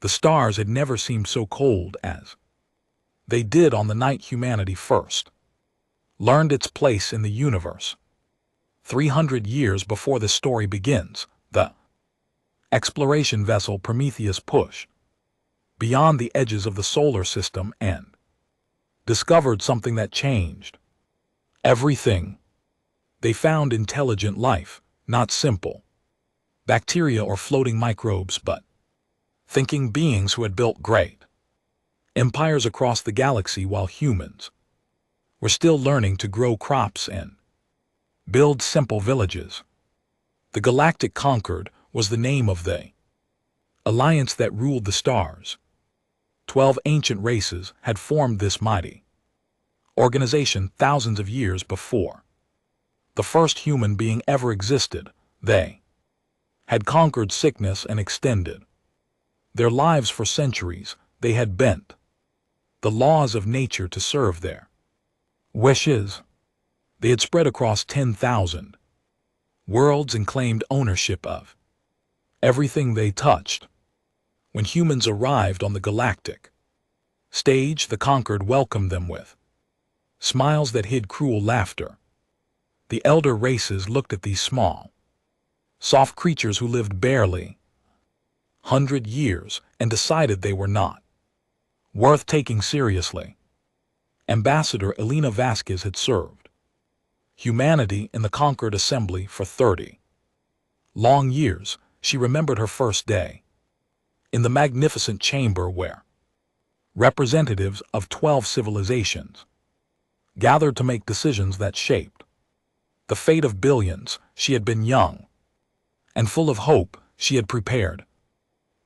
The stars had never seemed so cold as they did on the night humanity first learned its place in the universe. 300 years before the story begins, the exploration vessel Prometheus pushed beyond the edges of the solar system and discovered something that changed everything. They found intelligent life, not simple bacteria or floating microbes, but thinking beings who had built great empires across the galaxy while humans were still learning to grow crops and build simple villages. The Galactic Concord was the name of the alliance that ruled the stars. 12 ancient races had formed this mighty organization thousands of years before the first human being ever existed. They had conquered sickness and extended their lives for centuries. They had bent the laws of nature to serve their wishes. They had spread across 10,000 worlds and claimed ownership of everything they touched. When humans arrived on the galactic stage, the Conquered welcomed them with smiles that hid cruel laughter. The elder races looked at these small, soft creatures who lived barely 100 years and decided they were not worth taking seriously. Ambassador Elena Vasquez had served humanity in the Conquered Assembly for 30 long years. She remembered her first day in the magnificent chamber where representatives of 12 civilizations gathered to make decisions that shaped the fate of billions. She had been young and full of hope. She had prepared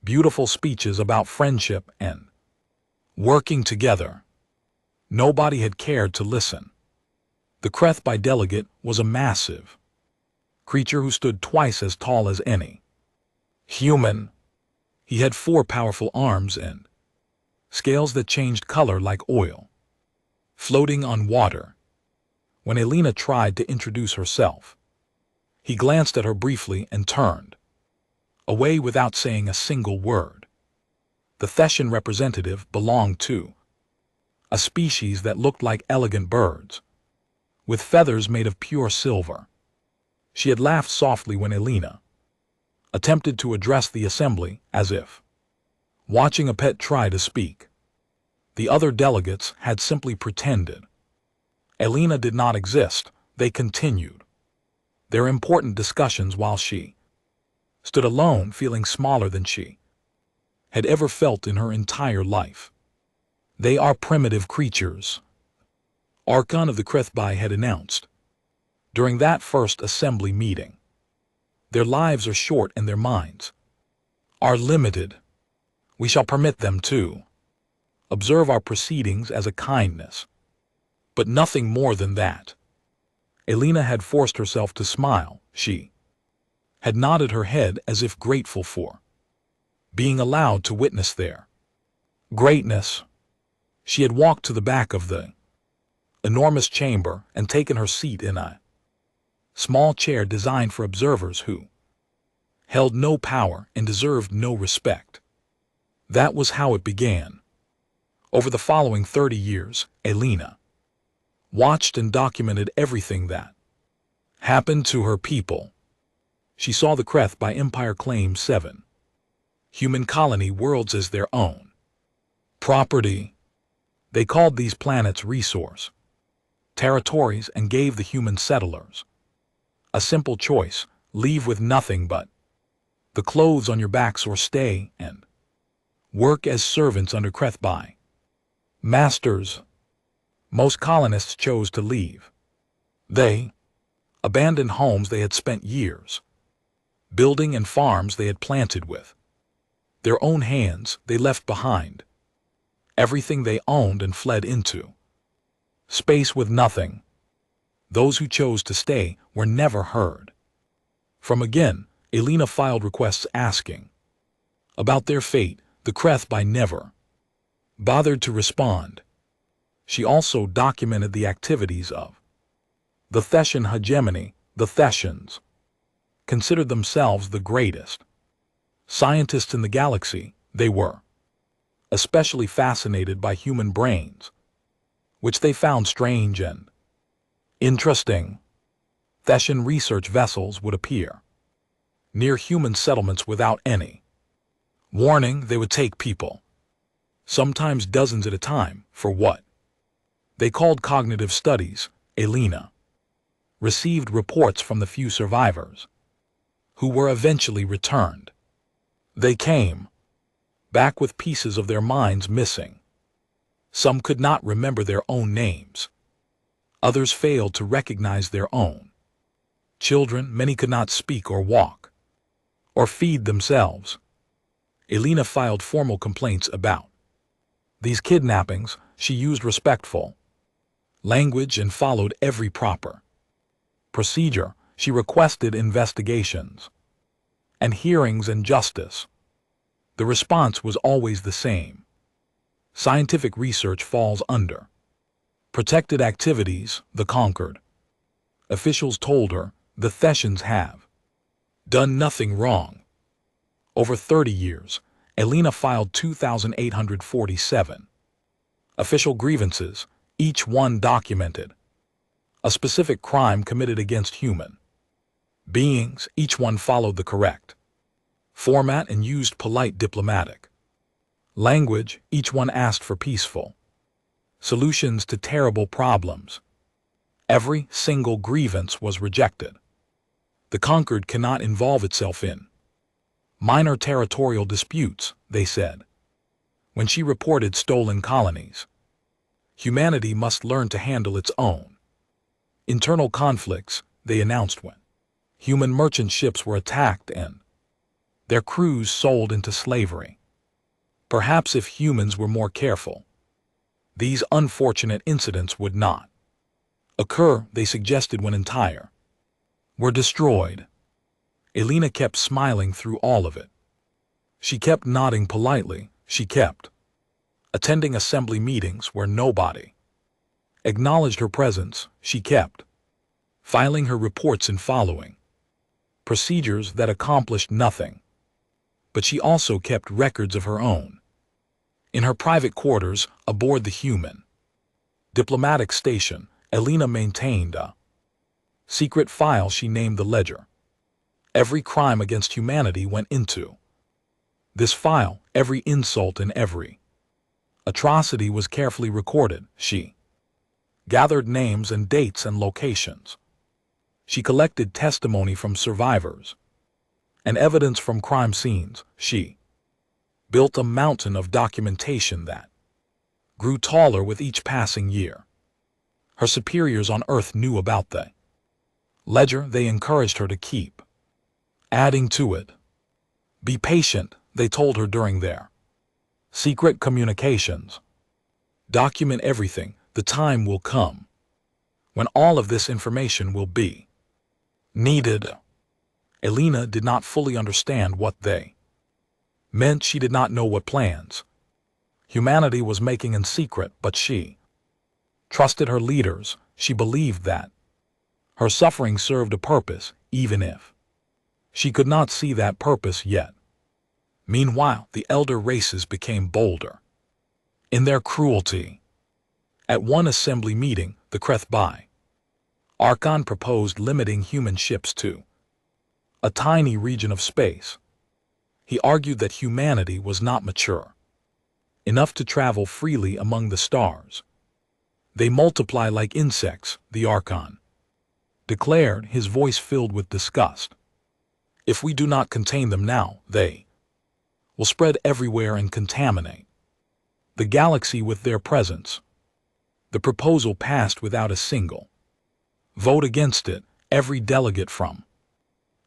beautiful speeches about friendship and working together. Nobody had cared to listen. The HFY delegate was a massive creature who stood twice as tall as any human. He had 4 powerful arms and scales that changed color like oil, floating on water. When Elena tried to introduce herself, he glanced at her briefly and turned away without saying a single word. The Thessian representative belonged to a species that looked like elegant birds, with feathers made of pure silver. She had laughed softly when Elena attempted to address the assembly, as if watching a pet try to speak. The other delegates had simply pretended Elena did not exist. They continued their important discussions while she stood alone, feeling smaller than she had ever felt in her entire life. They are primitive creatures, Archon of the HFY had announced during that first assembly meeting. Their lives are short and their minds are limited. We shall permit them to observe our proceedings as a kindness, but nothing more than that. Elena had forced herself to smile. She had nodded her head as if grateful for being allowed to witness their greatness. She had walked to the back of the enormous chamber and taken her seat in a small chair designed for observers who held no power and deserved no respect. That was how it began. Over the following 30 years, Elena watched and documented everything that happened to her people. She saw the HFY Empire claim 7 human colony worlds as their own property. They called these planets resource territories and gave the human settlers a simple choice: leave with nothing but the clothes on your backs, or stay and work as servants under HFY masters. Most colonists chose to leave. They abandoned homes they had spent years building and farms they had planted with their own hands. They left behind everything they owned and fled into space with nothing. Those who chose to stay were never heard from again. Elena filed requests asking about their fate. The HFY never bothered to respond. She also documented the activities of the Thessian hegemony. The Thessians considered themselves the greatest scientists in the galaxy. They were especially fascinated by human brains, which they found strange and interesting. Thetan research vessels would appear near human settlements without any warning. They would take people, sometimes dozens at a time, for what they called cognitive studies. Elena received reports from the few survivors who were eventually returned. They came back with pieces of their minds missing. Some could not remember their own names. Others failed to recognize their own children. Many could not speak or walk or feed themselves. Elena filed formal complaints about these kidnappings. She used respectful language and followed every proper procedure. She requested investigations and hearings and justice. The response was always the same. Scientific research falls under protected activities. The conquered officials told her the Thethans have done nothing wrong. Over 30 years, Elena filed 2,847 official grievances, each one documented a specific crime committed against human beings. Each one followed the correct format and used polite diplomatic language. Each one asked for peaceful solutions to terrible problems. Every single grievance was rejected. The conquered cannot involve itself in minor territorial disputes, they said. When she reported stolen colonies, humanity must learn to handle its own internal conflicts, they announced. When human merchant ships were attacked and their crews sold into slavery, perhaps if humans were more careful, these unfortunate incidents would not occur, they suggested. When entire were destroyed, Elena kept smiling through all of it. She kept nodding politely. She kept attending assembly meetings where nobody acknowledged her presence. She kept filing her reports and following procedures that accomplished nothing. But she also kept records of her own. In her private quarters aboard the human diplomatic station, Elena maintained a secret file she named the Ledger. Every crime against humanity went into this file. Every insult and every atrocity was carefully recorded. She gathered names and dates and locations. She collected testimony from survivors and evidence from crime scenes. She built a mountain of documentation that grew taller with each passing year. Her superiors on Earth knew about the ledger. They encouraged her to keep adding to it. Be patient, they told her during their secret communications. Document everything. The time will come when all of this information will be needed. Elena did not fully understand what they meant. She did not know what plans humanity was making in secret, but she trusted her leaders. She believed that her suffering served a purpose, even if she could not see that purpose yet. Meanwhile, the elder races became bolder in their cruelty. At one assembly meeting, the HFY Archon proposed limiting human ships to a tiny region of space. He argued that humanity was not mature enough to travel freely among the stars. They multiply like insects, the Archon declared, his voice filled with disgust. If we do not contain them now, they will spread everywhere and contaminate the galaxy with their presence. The proposal passed without a single vote against it. Every delegate from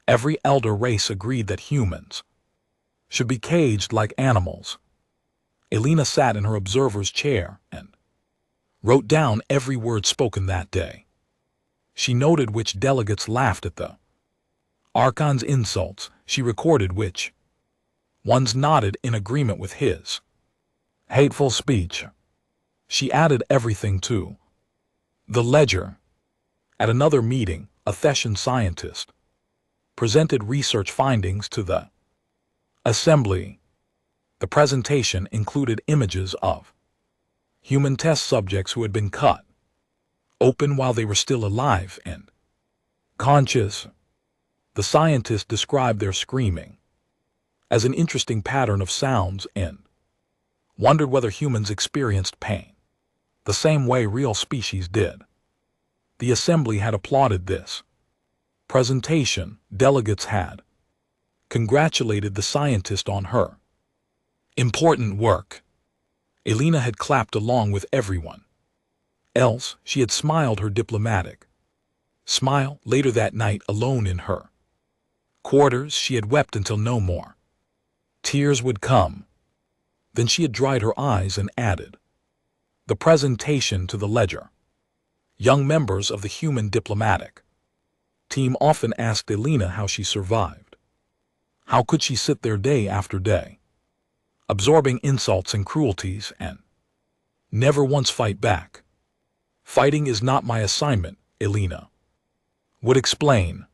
every elder race agreed that humans should be caged like animals. Elena sat in her observer's chair and wrote down every word spoken that day. She noted which delegates laughed at the Archon's insults. She recorded which ones nodded in agreement with his hateful speech. She added everything to the ledger. At another meeting, a Thetan scientist presented research findings to the assembly. The presentation included images of human test subjects who had been cut open while they were still alive and conscious. The scientists described their screaming as an interesting pattern of sounds and wondered whether humans experienced pain the same way real species did. The assembly had applauded this presentation. Delegates had congratulated the scientist on her important work. Elena had clapped along with everyone else. She had smiled her diplomatic smile. Later that night, alone in her quarters, she had wept until no more tears would come. Then she had dried her eyes and added the presentation to the ledger. Young members of the human diplomatic team often asked Elena how she survived. How could she sit there day after day, absorbing insults and cruelties and never once fight back? Fighting is not my assignment, Elena would explain.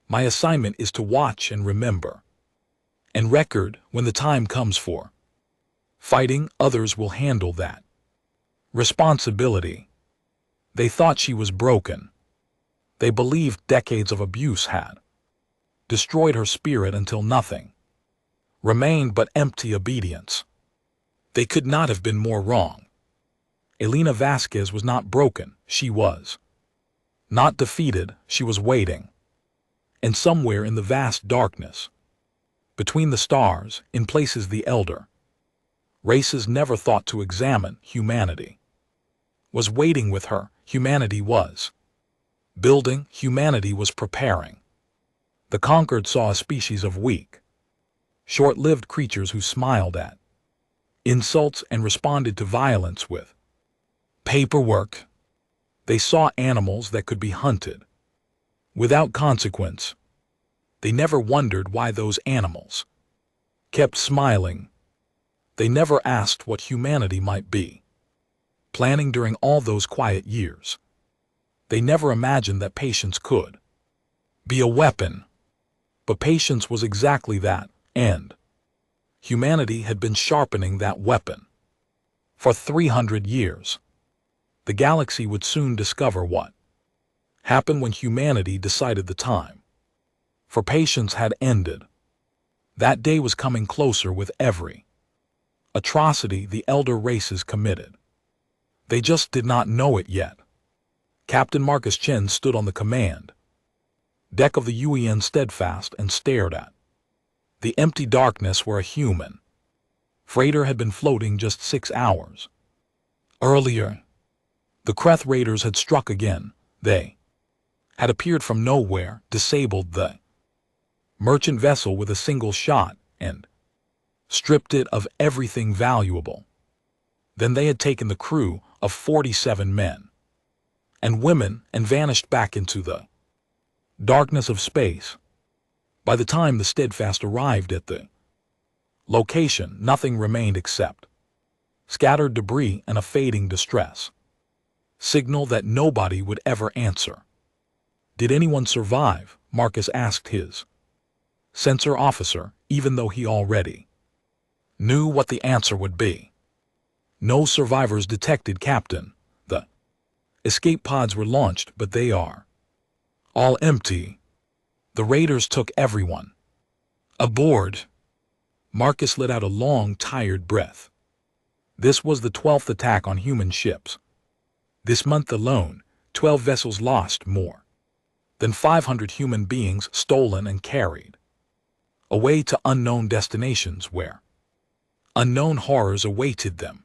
My assignment is to watch and remember and record. When the time comes for fighting, others will handle that responsibility. They thought she was broken. They believed decades of abuse had destroyed her spirit until nothing remained but empty obedience. They could not have been more wrong. Elena Vasquez was not broken. She was not defeated. She was waiting. And somewhere in the vast darkness, between the stars, in places the elder races never thought to examine, humanity was waiting with her. Humanity was building. Humanity was preparing. The conquered saw a species of weak, short-lived creatures who smiled at insults and responded to violence with paperwork. They saw animals that could be hunted without consequence. They never wondered why those animals kept smiling. They never asked what humanity might be planning during all those quiet years. They never imagined that patience could be a weapon. But patience was exactly that, and humanity had been sharpening that weapon for 300 years. The galaxy would soon discover what happened when humanity decided the time for patience had ended. That day was coming closer with every atrocity the elder races committed. They just did not know it yet. Captain Marcus Chen stood on the command deck of the UN steadfast and stared at the empty darkness where a human freighter had been floating just 6 hours earlier. The Kreth raiders had struck again. They had appeared from nowhere, disabled the merchant vessel with a single shot, and stripped it of everything valuable. Then they had taken the crew of 47 men and women and vanished back into the darkness of space. By the time the Steadfast arrived at the location, nothing remained except scattered debris and a fading distress signal that nobody would ever answer. Did anyone survive? Marcus asked his sensor officer, even though he already knew what the answer would be. No survivors detected, Captain. The escape pods were launched, but they are all empty. The raiders took everyone aboard. Marcus let out a long, tired breath. This was the 12th attack on human ships. This month alone, 12 vessels lost, more than 500 human beings stolen and carried away to unknown destinations where unknown horrors awaited them.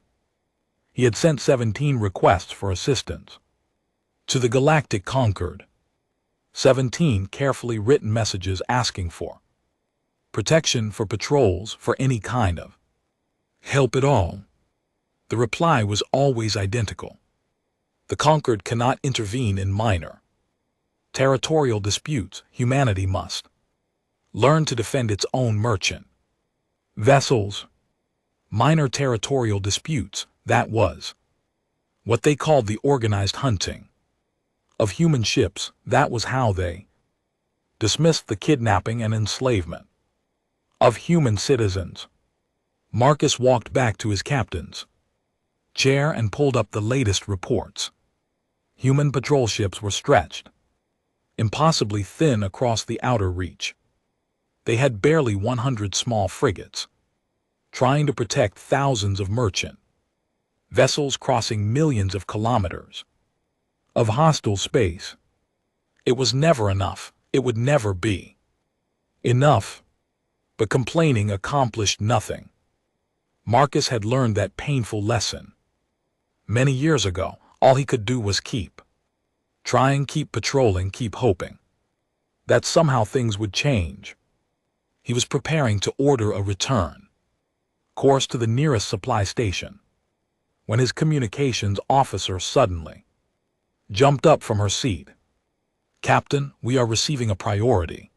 He had sent 17 requests for assistance to the Galactic Concord. 17 carefully written messages asking for protection, for patrols, for any kind of help at all. The reply was always identical. The Conquered cannot intervene in minor territorial disputes. Humanity must learn to defend its own merchant vessels. Minor territorial disputes, that was what they called the organized hunting of human ships. That was how they dismissed the kidnapping and enslavement of human citizens. Marcus walked back to his captain's chair and pulled up the latest reports. Human patrol ships were stretched impossibly thin across the outer reach. They had barely 100 small frigates, trying to protect thousands of merchant vessels crossing millions of kilometers of hostile space. It was never enough. It would never be enough. But complaining accomplished nothing. Marcus had learned that painful lesson many years ago. All he could do was keep trying, keep patrolling, keep hoping that somehow things would change. He was preparing to order a return course to the nearest supply station when his communications officer suddenly jumped up from her seat. "Captain, we are receiving a priority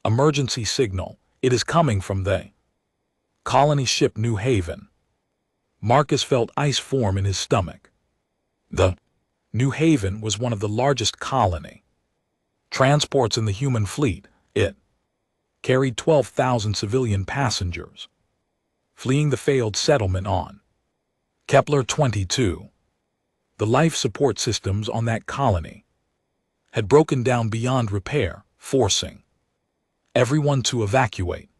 emergency signal. It is coming from the colony ship New Haven." Marcus felt ice form in his stomach. The New Haven was one of the largest colony transports in the human fleet. It carried 12,000 civilian passengers fleeing the failed settlement on Kepler-22. The life support systems on that colony had broken down beyond repair, forcing everyone to evacuate.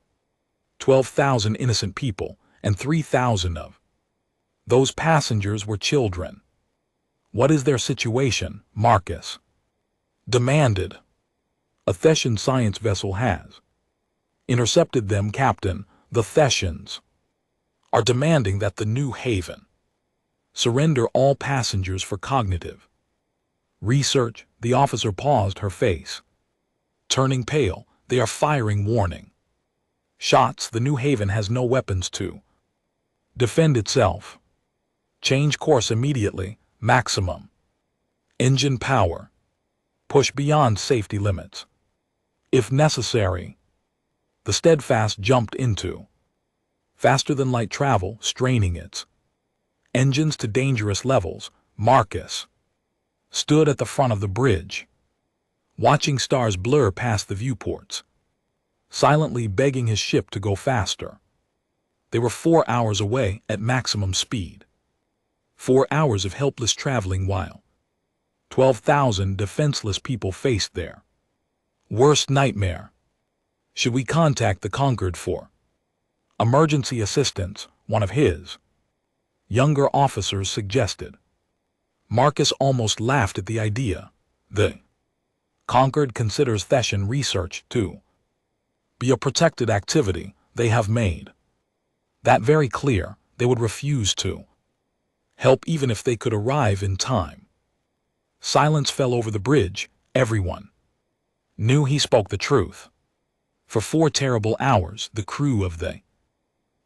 12,000 innocent people, and 3,000 of those passengers were children. "What is their situation?" Marcus demanded. "A Thessian science vessel has intercepted them, Captain. The Thessians are demanding that the New Haven surrender all passengers for cognitive research." The officer paused, her face turning pale. "They are firing warning shots. The New Haven has no weapons to defend itself. Change course immediately. Maximum engine power. Push beyond safety limits if necessary." The Steadfast jumped into faster-than-light travel, straining its engines to dangerous levels. Marcus stood at the front of the bridge, watching stars blur past the viewports, silently begging his ship to go faster. They were 4 hours away at maximum speed. 4 hours of helpless traveling while 12,000 defenseless people faced their worst nightmare. "Should we contact the Concord for emergency assistance?" one of his younger officers suggested. Marcus almost laughed at the idea. The Concord considers Thessian research to be a protected activity. They have made that very clear. They would refuse to help even if they could arrive in time. Silence fell over the bridge. Everyone knew he spoke the truth. For 4 terrible hours, the crew of the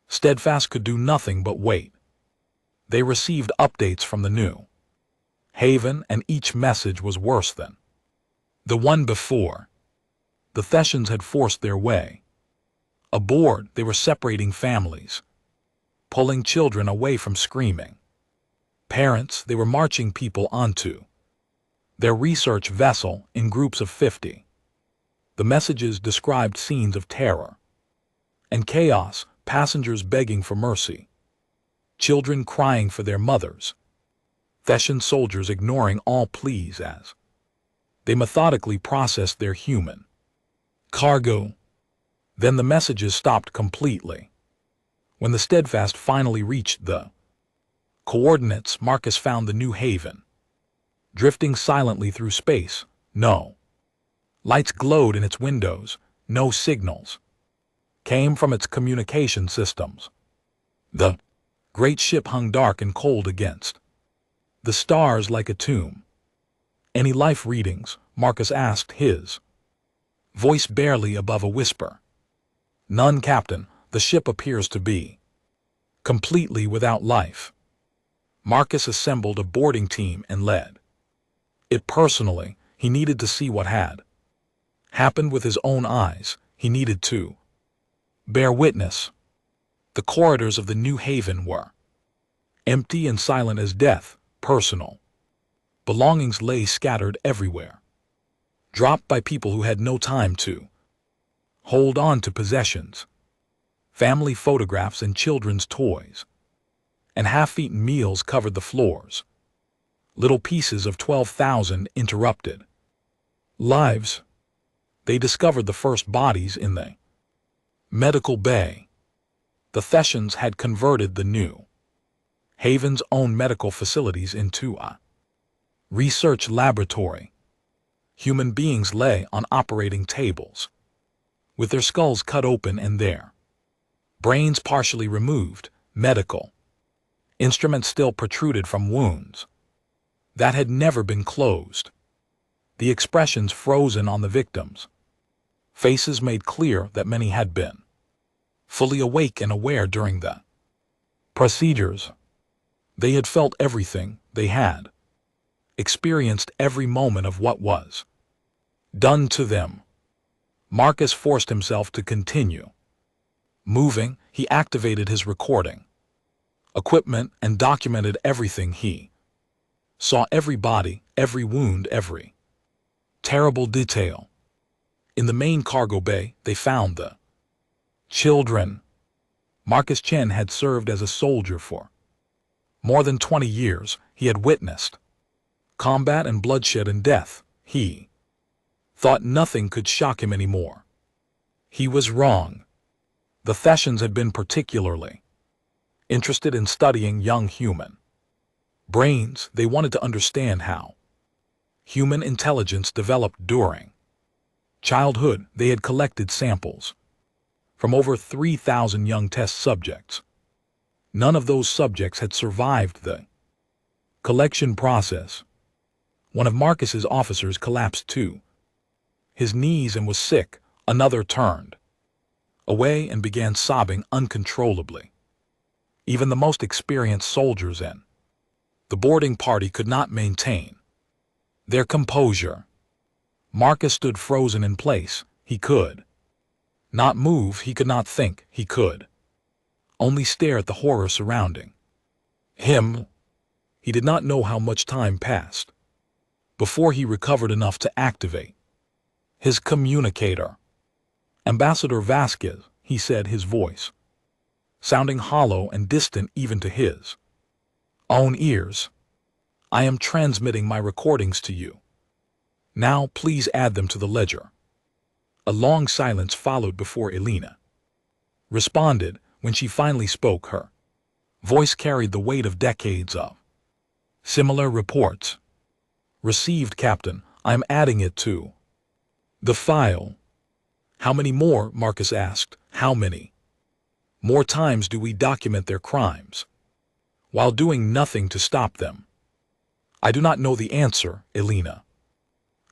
Steadfast could do nothing but wait. They received updates from the New Haven, and each message was worse than the one before. The Thessians had forced their way aboard. They were separating families, pulling children away from screaming parents. They were marching people onto their research vessel in groups of 50. The messages described scenes of terror and chaos, passengers begging for mercy, children crying for their mothers, Thessian soldiers ignoring all pleas as they methodically processed their human cargo. Then the messages stopped completely. When the Steadfast finally reached the coordinates, Marcus found the New Haven drifting silently through space. No lights glowed in its windows. No signals came from its communication systems. The great ship hung dark and cold against the stars like a tomb. "Any life readings?" Marcus asked, his voice barely above a whisper. "None, Captain. The ship appears to be completely without life." Marcus assembled a boarding team and led it personally. He needed to see what had happened with his own eyes. He needed to bear witness. The corridors of the New Haven were empty and silent as death. Personal belongings lay scattered everywhere, dropped by people who had no time to hold on to possessions. Family photographs and children's toys. And half-eaten meals covered the floors. Little pieces of 12,000 interrupted lives. They discovered the first bodies in the medical bay. The Thessians had converted the New Haven's own medical facilities into a research laboratory. Human beings lay on operating tables, with their skulls cut open and their brains partially removed. Medical instruments still protruded from wounds that had never been closed. The expressions frozen on the victims' faces made clear that many had been fully awake and aware during the procedures. They had felt everything. They had experienced every moment of what was done to them. Marcus forced himself to continue moving. He activated his recording equipment and documented everything he saw, every body, every wound, every terrible detail. In the main cargo bay, they found the children. Marcus Chen had served as a soldier for more than 20 years. He had witnessed combat and bloodshed and death. He thought nothing could shock him anymore. He was wrong. The Thessians had been particularly interested in studying young human brains. They wanted to understand how human intelligence developed during childhood. They had collected samples from over 3,000 young test subjects. None of those subjects had survived the collection process. One of Marcus's officers collapsed to his knees and was sick. Another turned away and began sobbing uncontrollably. Even the most experienced soldiers in the boarding party could not maintain their composure. Marcus stood frozen in place. He could not move. He could not think. He could only stare at the horror surrounding him. He did not know how much time passed before he recovered enough to activate his communicator. "Ambassador Vasquez," he said, his voice sounding hollow and distant even to his own ears. "I am transmitting my recordings to you. Now please add them to the ledger." A long silence followed before Elena responded. When she finally spoke, her voice carried the weight of decades of similar reports. "Received, Captain. I am adding it to the file." "How many more?" Marcus asked. "How many more times do we document their crimes while doing nothing to stop them?" "I do not know the answer," Elena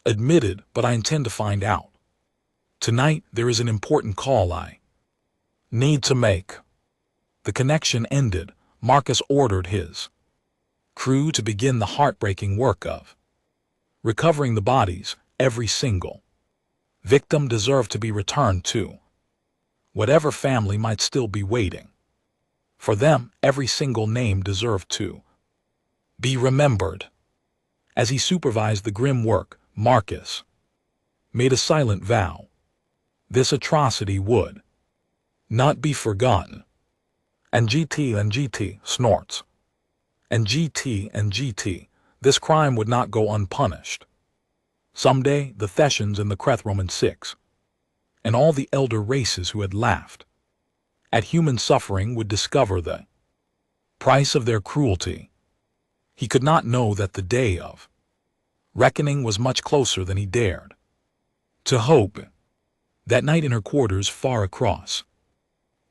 admitted, "but I intend to find out. Tonight there is an important call I need to make." The connection ended. Marcus ordered his crew to begin the heartbreaking work of recovering the bodies. Every single victim deserved to be returned to whatever family might still be waiting for them. Every single name deserved to be remembered. As he supervised the grim work, Marcus made a silent vow. This atrocity would not be forgotten. And GT snorts. And GT, this crime would not go unpunished. Someday, the Thessians and the Creth-Roman Six, and all the elder races who had laughed at human suffering would discover the price of their cruelty. He could not know that the day of reckoning was much closer than he dared to hope. That night in her quarters far across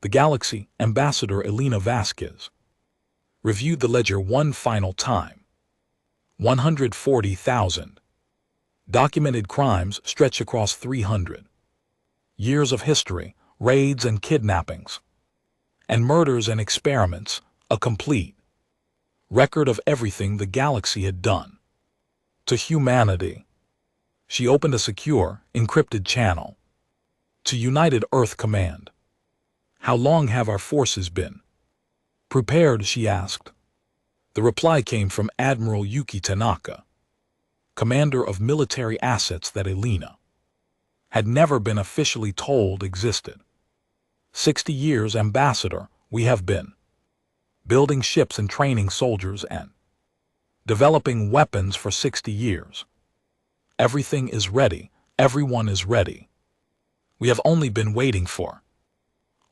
the galaxy, Ambassador Elena Vasquez reviewed the ledger one final time. 140,000 documented crimes stretch across 300 years of history, raids and kidnappings, and murders and experiments, a complete record of everything the galaxy had done to humanity. She opened a secure, encrypted channel to United Earth Command. "How long have our forces been prepared?" she asked. The reply came from Admiral Yuki Tanaka, commander of military assets that Elena had never been officially told existed. 60 years, Ambassador, we have been building ships and training soldiers and developing weapons for 60 years. Everything is ready. Everyone is ready. We have only been waiting for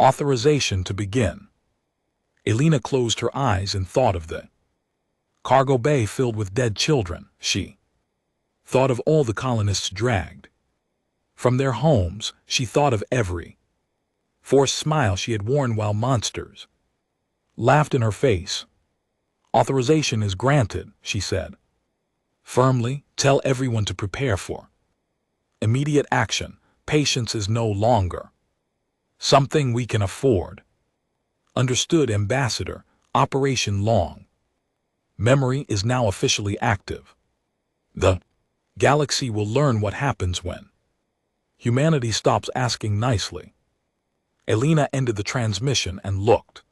authorization to begin. Elena closed her eyes and thought of the cargo bay filled with dead children. She thought of all the colonists dragged from their homes. She thought of every forced smile she had worn while monsters laughed in her face. Authorization is granted, she said firmly. Tell everyone to prepare for immediate action. Patience is no longer something we can afford. Understood, Ambassador. Operation Long Memory is now officially active. The galaxy will learn what happens when humanity stops asking nicely. Elena ended the transmission and looked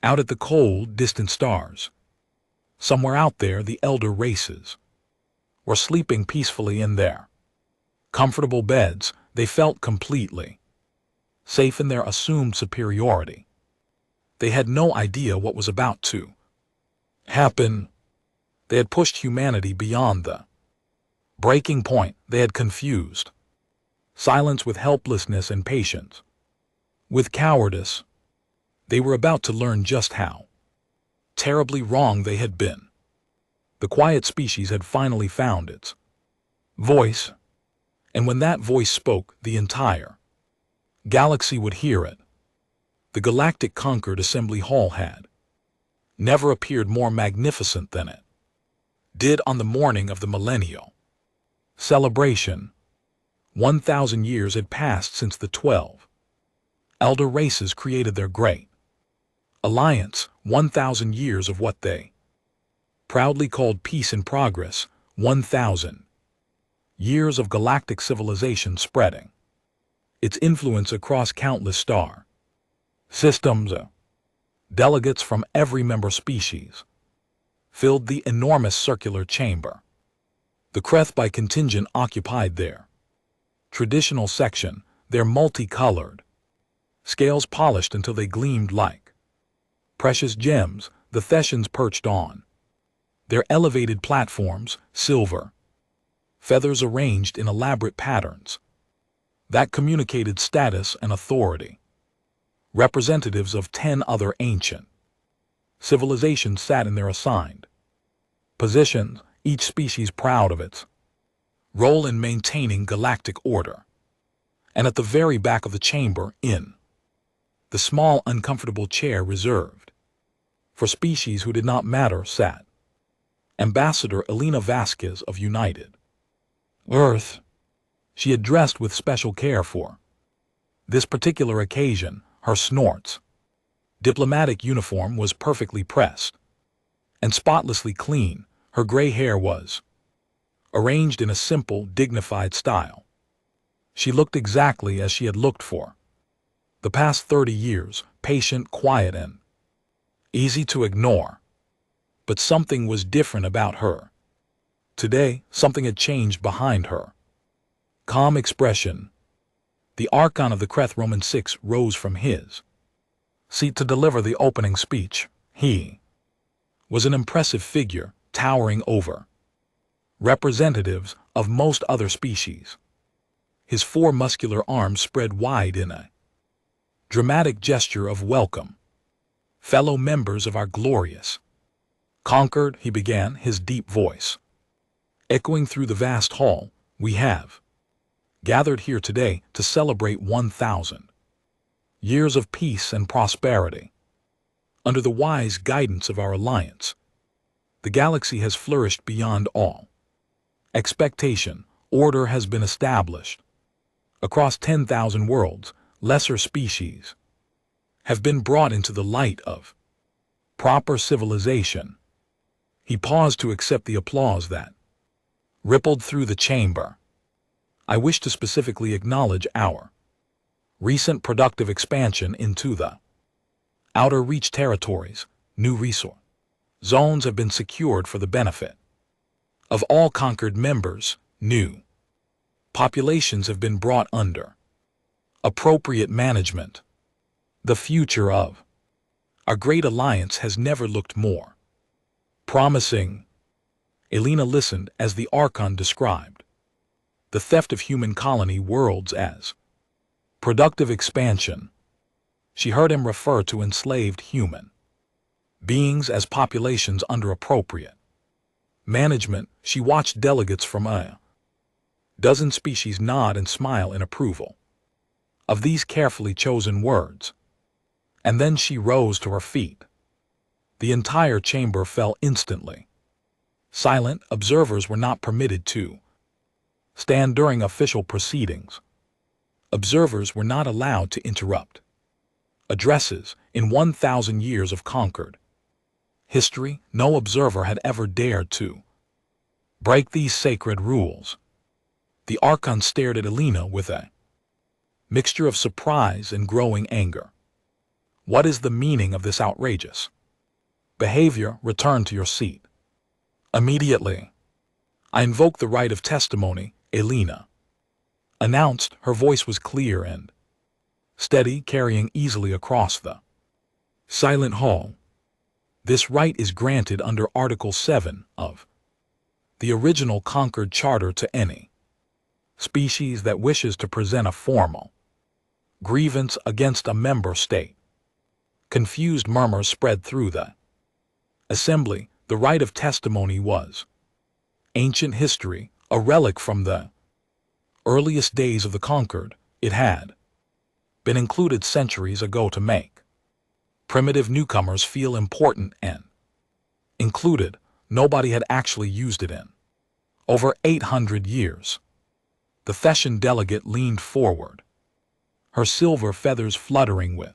out at the cold, distant stars. Somewhere out there, the elder races were sleeping peacefully in their comfortable beds. They felt completely safe in their assumed superiority. They had no idea what was about to happen. They had pushed humanity beyond the breaking point. They had confused silence with helplessness and patience with cowardice. They were about to learn just how terribly wrong they had been. The quiet species had finally found its voice, and when that voice spoke, the entire galaxy would hear it. The Galactic Concord Assembly Hall had never appeared more magnificent than it did on the morning of the millennial celebration. 1,000 years had passed since the 12 elder races created their great alliance. 1,000 years of what they proudly called peace and progress. 1,000 years of galactic civilization spreading its influence across countless star systems. Delegates from every member species filled the enormous circular chamber. The Kreth by contingent occupied their traditional section, their multicolored scales polished until they gleamed like precious gems. The Thessians perched on their elevated platforms, silver feathers arranged in elaborate patterns that communicated status and authority. Representatives of 10 other ancient civilizations sat in their assigned positions, each species proud of its role in maintaining galactic order. And at the very back of the chamber, in the small, uncomfortable chair reserved for species who did not matter, sat Ambassador Elena Vasquez of United Earth. She had dressed with special care for this particular occasion. Her snorts diplomatic uniform was perfectly pressed and spotlessly clean. Her gray hair was arranged in a simple, dignified style. She looked exactly as she had looked for the past 30 years, patient, quiet, and easy to ignore. But something was different about her. Today, something had changed behind her calm expression. The Archon of the Kreth Roman 6 rose from his seat to deliver the opening speech. He was an impressive figure, towering over representatives of most other species. His 4 muscular arms spread wide in a dramatic gesture of welcome. Fellow members of our glorious Concord, he began, his deep voice echoing through the vast hall, we have gathered here today to celebrate 1,000 years of peace and prosperity. Under the wise guidance of our alliance, the galaxy has flourished beyond all expectation. Order has been established. Across 10,000 worlds, lesser species have been brought into the light of proper civilization. He paused to accept the applause that rippled through the chamber. I wish to specifically acknowledge our recent productive expansion into the outer reach territories. New resource zones have been secured for the benefit of all conquered members. New populations have been brought under appropriate management. The future of our great alliance has never looked more promising. Elena listened as the Archon described the theft of human colony worlds as productive expansion. She heard him refer to enslaved human beings as populations under appropriate management. She watched delegates from a dozen species nod and smile in approval of these carefully chosen words. And then she rose to her feet. The entire chamber fell instantly. Silent observers were not permitted to stand during official proceedings. Observers were not allowed to interrupt addresses. In 1,000 years of conquered history, no observer had ever dared to break these sacred rules. The Archon stared at Elena with a mixture of surprise and growing anger. What is the meaning of this outrageous behavior? Return to your seat immediately. I invoke the right of testimony, Elena announced. Her voice was clear and steady, carrying easily across the silent hall. This right is granted under Article 7 of the original Concord Charter to any species that wishes to present a formal grievance against a member state. Confused murmurs spread through the assembly. The right of testimony was ancient history, a relic from the earliest days of the conquered. It had been included centuries ago to make primitive newcomers feel important and included. Nobody had actually used it in over 800 years. The Thessian delegate leaned forward, her silver feathers fluttering with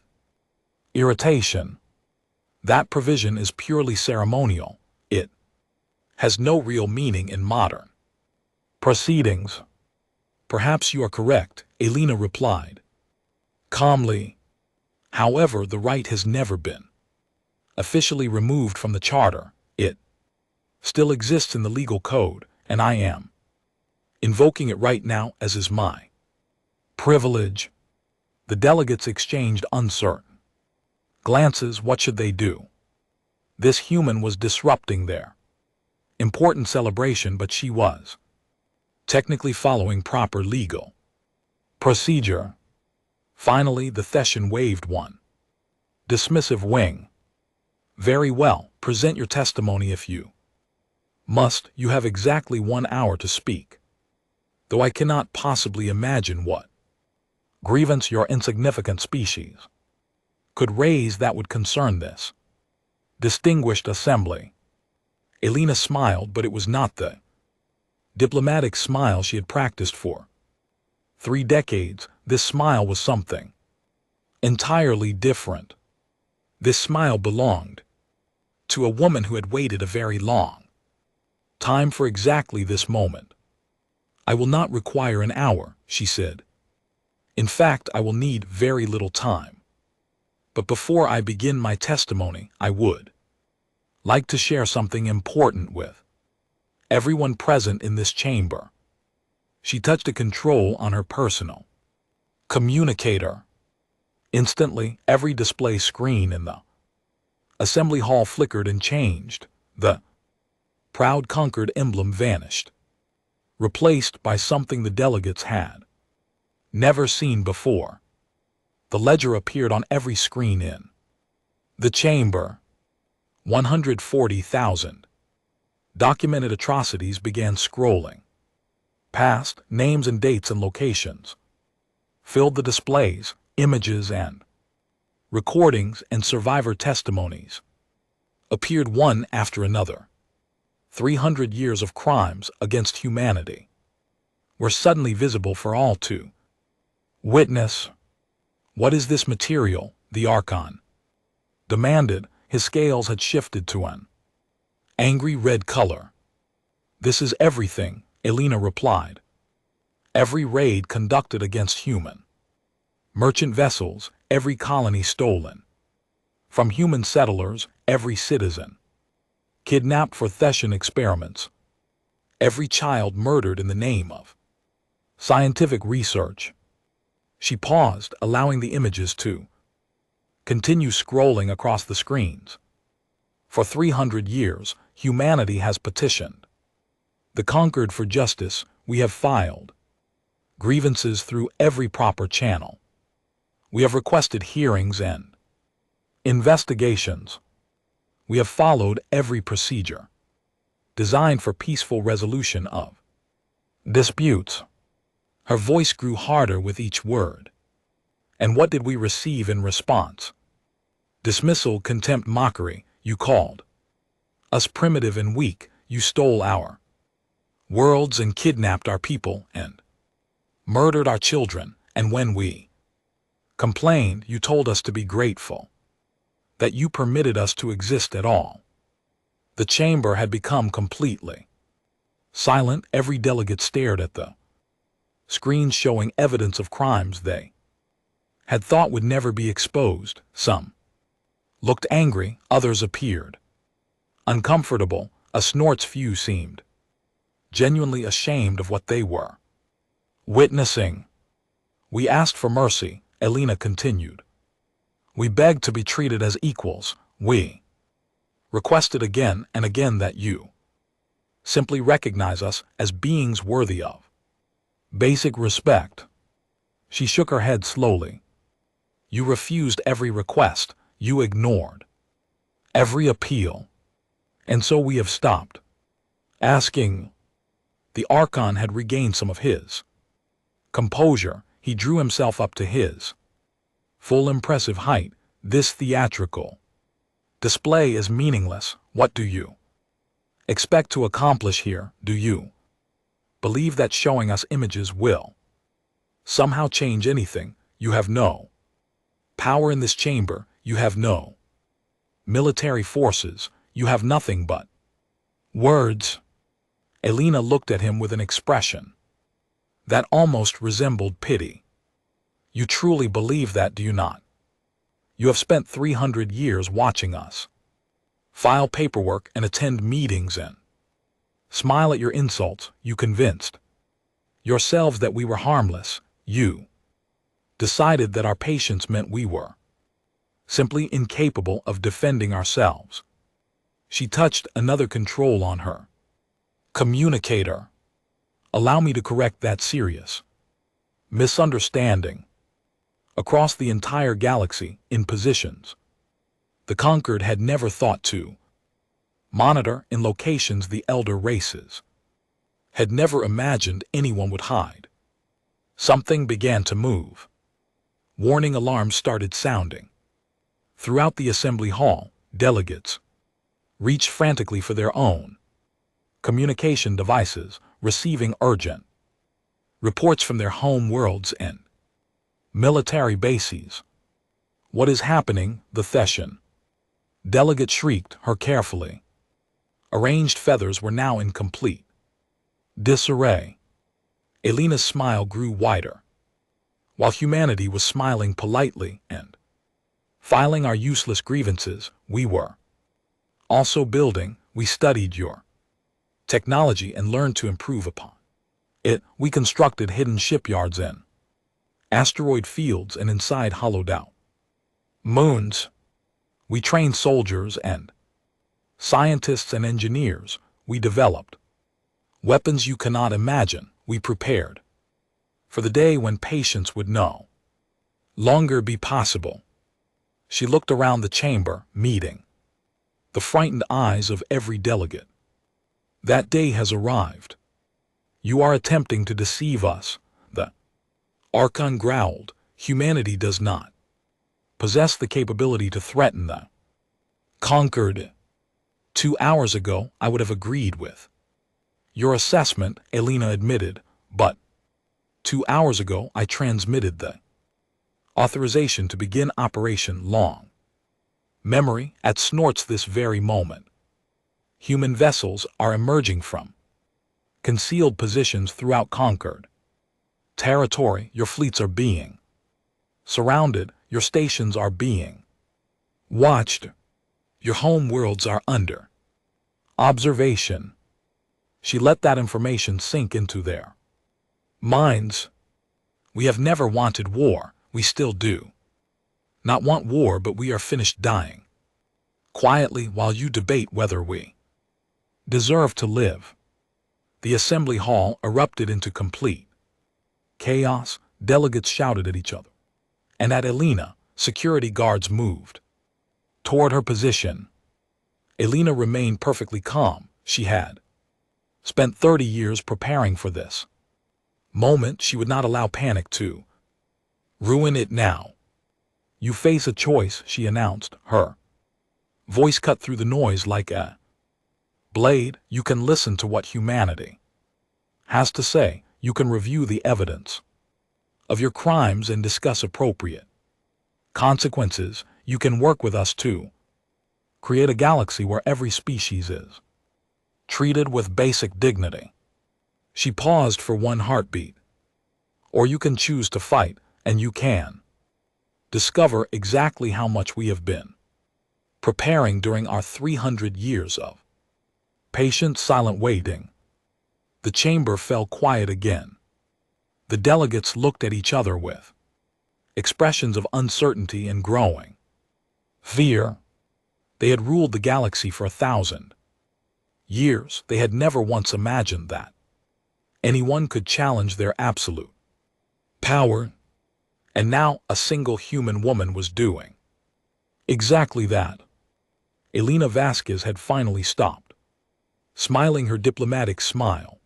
irritation. That provision is purely ceremonial. It has no real meaning in modern proceedings. Perhaps you are correct, Elena replied calmly. However, the right has never been officially removed from the charter. It still exists in the legal code, and I am invoking it right now, as is my privilege. The delegates exchanged uncertain glances. What should they do? This human was disrupting their important celebration, but she was technically following proper legal procedure. Finally, the Thessian waved one dismissive wing. Very well, present your testimony if you must. You have exactly 1 hour to speak, though I cannot possibly imagine what grievance your insignificant species could raise that would concern this distinguished assembly. Elena smiled, but it was not the diplomatic smile she had practiced for 3 decades. This smile was something entirely different. This smile belonged to a woman who had waited a very long time for exactly this moment. I will not require an hour, she said. In fact, I will need very little time. But before I begin my testimony, I would like to share something important with everyone present in this chamber. She touched a control on her personal communicator. Instantly, every display screen in the assembly hall flickered and changed. The proud Concord emblem vanished, replaced by something the delegates had never seen before. The ledger appeared on every screen in the chamber. 140,000 documented atrocities began scrolling past. Names and dates and locations filled the displays. Images and recordings and survivor testimonies appeared one after another. 300 years of crimes against humanity were suddenly visible for all to witness. What is this material? The Archon demanded. His scales had shifted to an angry red color. This is everything, Elena replied. Every raid conducted against human merchant vessels, every colony stolen from human settlers, every citizen kidnapped for Thessian experiments, every child murdered in the name of scientific research. She paused, allowing the images to Continue scrolling across the screens. For 300 years, humanity has petitioned. The conquered for justice, we have filed grievances through every proper channel. We have requested hearings and investigations. We have followed every procedure designed for peaceful resolution of disputes. Her voice grew harder with each word. And what did we receive in response? Dismissal, contempt, mockery. You called us primitive and weak. You stole our worlds and kidnapped our people and murdered our children. And when we complained, you told us to be grateful that you permitted us to exist at all. The chamber had become completely silent. Every delegate stared at the screens showing evidence of crimes they had thought would never be exposed. Some looked angry, others appeared uncomfortable. A snort's few seemed genuinely ashamed of what they were witnessing. We asked for mercy, Elena continued. We begged to be treated as equals. We requested again and again that you simply recognize us as beings worthy of basic respect. She shook her head slowly. You refused every request. You ignored every appeal. And so we have stopped asking. The Archon had regained some of his composure. He drew himself up to his full impressive height. This theatrical display is meaningless. What do you expect to accomplish here? Do you believe that showing us images will somehow change anything? You have no power in this chamber. You have no military forces. You have nothing but words. Elena looked at him with an expression that almost resembled pity. You truly believe that, do you not? You have spent 300 years watching us file paperwork and attend meetings and smile at your insults. You convinced yourselves that we were harmless. You decided that our patience meant we were simply incapable of defending ourselves. She touched another control on her communicator. Allow me to correct that serious misunderstanding. Across the entire galaxy, in positions the conquered had never thought to monitor, in locations the elder races had never imagined anyone would hide, something began to move. Warning alarms started sounding. Throughout the assembly hall, delegates reached frantically for their own communication devices, receiving urgent reports from their home worlds and military bases. What is happening? The Thessian delegate shrieked. Her carefully arranged feathers were now in complete disarray. Elena's smile grew wider. While humanity was smiling politely and filing our useless grievances, we were also building. We studied your technology and learned to improve upon it. We constructed hidden shipyards in asteroid fields and inside hollowed out moons. We trained soldiers and scientists and engineers. We developed weapons you cannot imagine. We prepared for the day when patience would no longer be possible. She looked around the chamber, meeting the frightened eyes of every delegate. That day has arrived. You are attempting to deceive us. The Archon growled. Humanity does not possess the capability to threaten the conquered. 2 hours ago, I would have agreed with your assessment, Elena admitted, but 2 hours ago I transmitted the authorization to begin Operation Long Memory at Snorts this very moment. Human vessels are emerging from concealed positions throughout conquered territory. Your fleets are being surrounded. Your stations are being watched. Your home worlds are under observation. She let that information sink into their minds. We have never wanted war. We still do Not want war, but we are finished dying. Quietly, while you debate whether we deserve to live. The assembly hall erupted into complete chaos. Delegates shouted at each other. And at Elena, security guards moved toward her position. Elena remained perfectly calm. She had spent 30 years preparing for this moment. She would not allow panic to ruin it now. You face a choice, she announced, her voice cut through the noise like a blade. You can listen to what humanity has to say. You can review the evidence of your crimes and discuss appropriate consequences. You can work with us to create a galaxy where every species is treated with basic dignity. She paused for one heartbeat. Or you can choose to fight, and you can discover exactly how much we have been preparing during our 300 years of patient, silent waiting. The chamber fell quiet again. The delegates looked at each other with expressions of uncertainty and growing fear. They had ruled the galaxy for 1,000 years. They had never once imagined that anyone could challenge their absolute power. And now a single human woman was doing exactly that. Elena Vasquez had finally stopped smiling her diplomatic smile.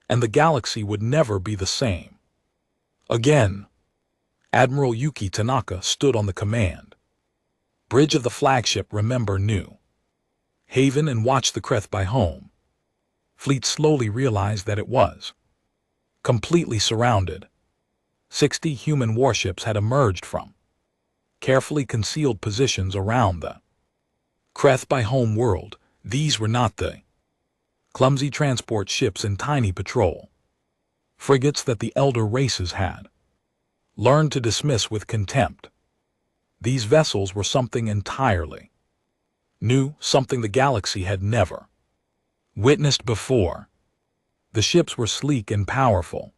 And the galaxy would never be the same again. Admiral Yuki Tanaka stood on the command bridge of the flagship Remember New Haven and watched the HFY home fleet slowly realized that it was completely surrounded. 60 human warships had emerged from carefully concealed positions around the HFY home world. These were not the clumsy transport ships and tiny patrol frigates that the elder races had learned to dismiss with contempt. These vessels were something entirely new, something the galaxy had never witnessed before. The ships were sleek and powerful,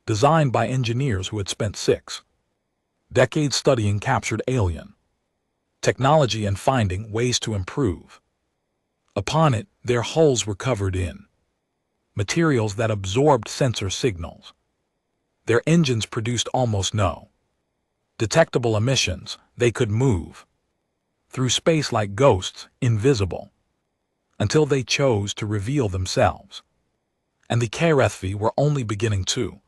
designed by engineers who had spent 6 decades studying captured alien technology and finding ways to improve upon it. Their hulls were covered in materials that absorbed sensor signals. Their engines produced almost no detectable emissions. They could move through space like ghosts, invisible, until they chose to reveal themselves. And the HFY were only beginning to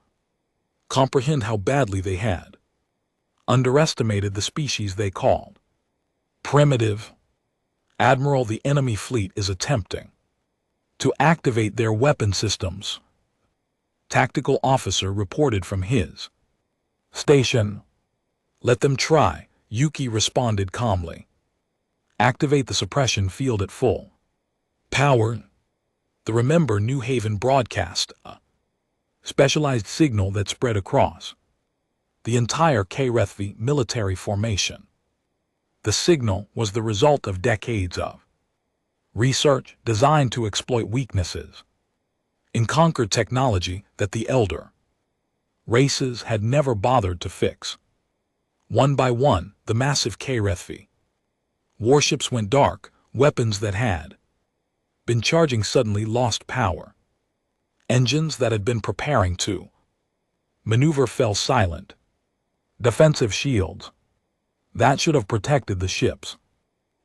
comprehend how badly they had underestimated the species they called primitive. Admiral, the enemy fleet is attempting to activate their weapon systems. Tactical officer reported from his station. Let them try, Yuki responded calmly. Activate the suppression field at full power. The Remember New Haven broadcast a specialized signal that spread across the entire HFY military formation. The signal was the result of decades of research designed to exploit weaknesses in conquered technology that the elder races had never bothered to fix. One by one, the massive HFY warships went dark. Weapons that had been charging suddenly lost power. Engines that had been preparing to maneuver fell silent. Defensive shields that should have protected the ships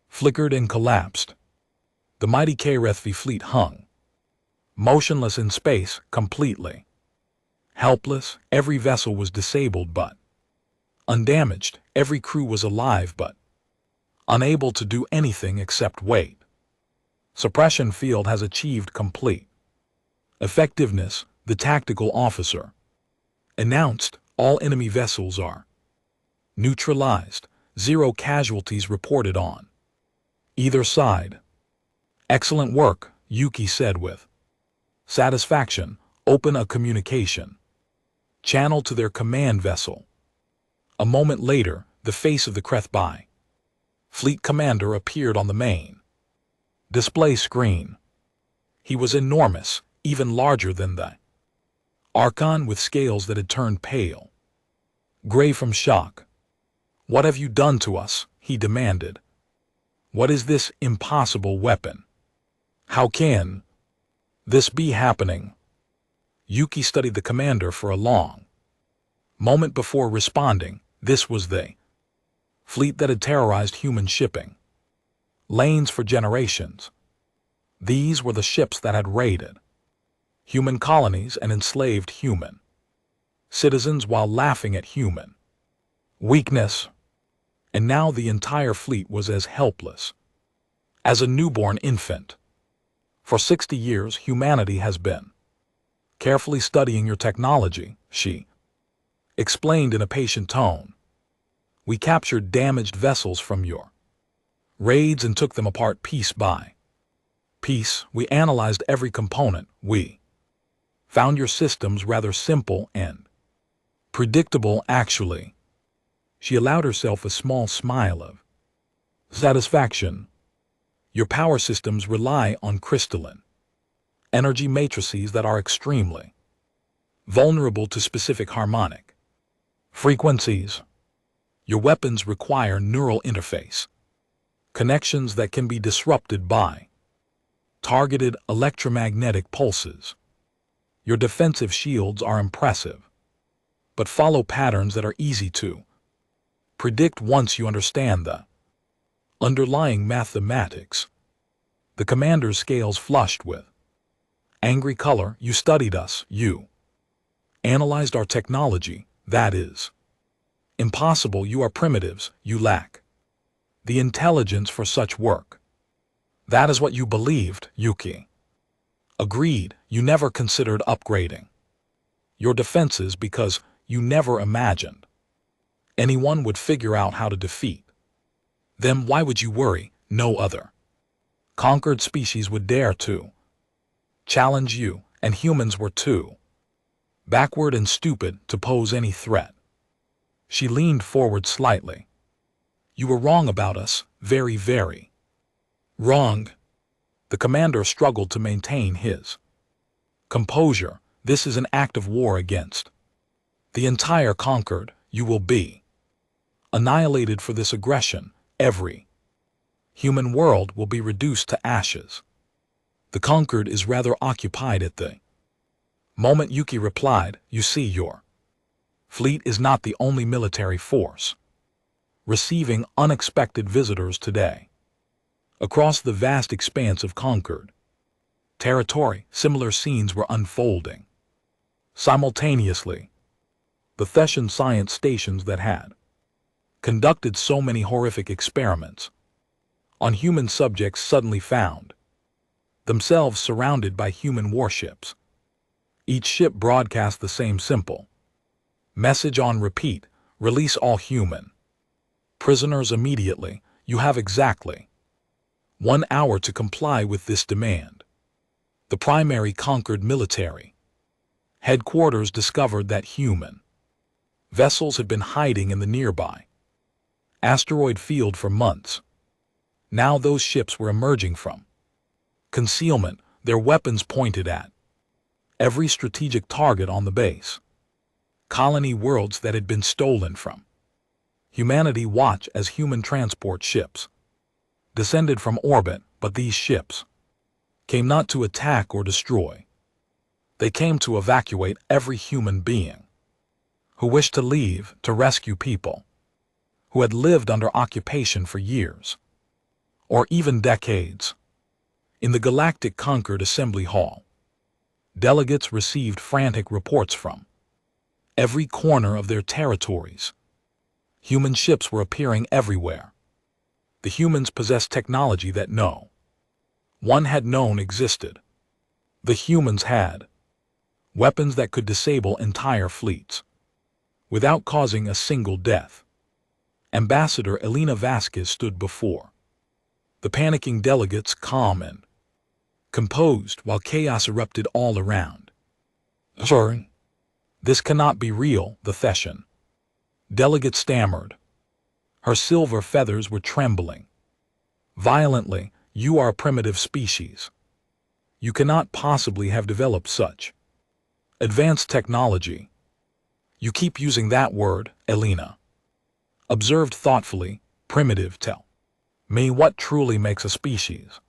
flickered and collapsed. The mighty HFY fleet hung motionless in space, completely helpless. Every vessel was disabled but undamaged. Every crew was alive but unable to do anything except wait. Suppression field has achieved complete effectiveness, the tactical officer announced. All enemy vessels are neutralized. 0 casualties reported on either side. Excellent work, Yuki said with satisfaction. Open a communication channel to their command vessel. A moment later, the face of the HFY fleet commander appeared on the main display screen. He was enormous, even larger than the Archon, with scales that had turned pale gray from shock. What have you done to us? He demanded. What is this impossible weapon? How can this be happening? Yuki studied the commander for a long moment before responding. This was the fleet that had terrorized human shipping lanes for generations. These were the ships that had raided human colonies and enslaved human citizens while laughing at human weakness. And now the entire fleet was as helpless as a newborn infant. For 60 years, humanity has been carefully studying your technology, she explained in a patient tone. We captured damaged vessels from your raids and took them apart piece by piece. We analyzed every component. We found your systems rather simple and predictable, actually. She allowed herself a small smile of satisfaction. Your power systems rely on crystalline energy matrices that are extremely vulnerable to specific harmonic frequencies. Your weapons require neural interface connections that can be disrupted by targeted electromagnetic pulses. Your defensive shields are impressive, but follow patterns that are easy to predict once you understand the underlying mathematics. The commander's scales flushed with angry color. You studied us, you analyzed our technology. That is impossible. You are primitives. You lack the intelligence for such work. That is what you believed, Yuki. Agreed. You never considered upgrading your defenses because you never imagined anyone would figure out how to defeat them. Why would you worry? No other conquered species would dare to challenge you, and humans were too backward and stupid to pose any threat. She leaned forward slightly. You were wrong about us, very, very wrong. The commander struggled to maintain his composure. This is an act of war against the entire conquered. You will be annihilated for this aggression. Every human world will be reduced to ashes. The conquered is rather occupied at the moment, Yuki replied. You see, your fleet is not the only military force receiving unexpected visitors today. Across the vast expanse of conquered territory, similar scenes were unfolding simultaneously. The Thessian science stations that had conducted so many horrific experiments on human subjects suddenly found themselves surrounded by human warships. Each ship broadcast the same simple message on repeat: release all human prisoners immediately. You have exactly 1 hour to comply with this demand. The primary conquered military headquarters discovered that human vessels had been hiding in the nearby asteroid field for months. Now those ships were emerging from concealment, their weapons pointed at every strategic target on the base. Colony worlds that had been stolen from humanity. Watch as human transport ships descended from orbit, but these ships came not to attack or destroy. They came to evacuate every human being who wished to leave, to rescue people who had lived under occupation for years or even decades. In the Galactic Conquered Assembly Hall, delegates received frantic reports from every corner of their territories. Human ships were appearing everywhere. The humans possessed technology that no one had known existed. The humans had weapons that could disable entire fleets without causing a single death. Ambassador Elena Vasquez stood before the panicking delegates, calm and composed, while chaos erupted all around. Sir, this cannot be real, the Thessian delegate stammered. Her silver feathers were trembling violently. You are a primitive species. You cannot possibly have developed such advanced technology. You keep using that word, Elena. Observed thoughtfully, primitive tell me what truly makes a species.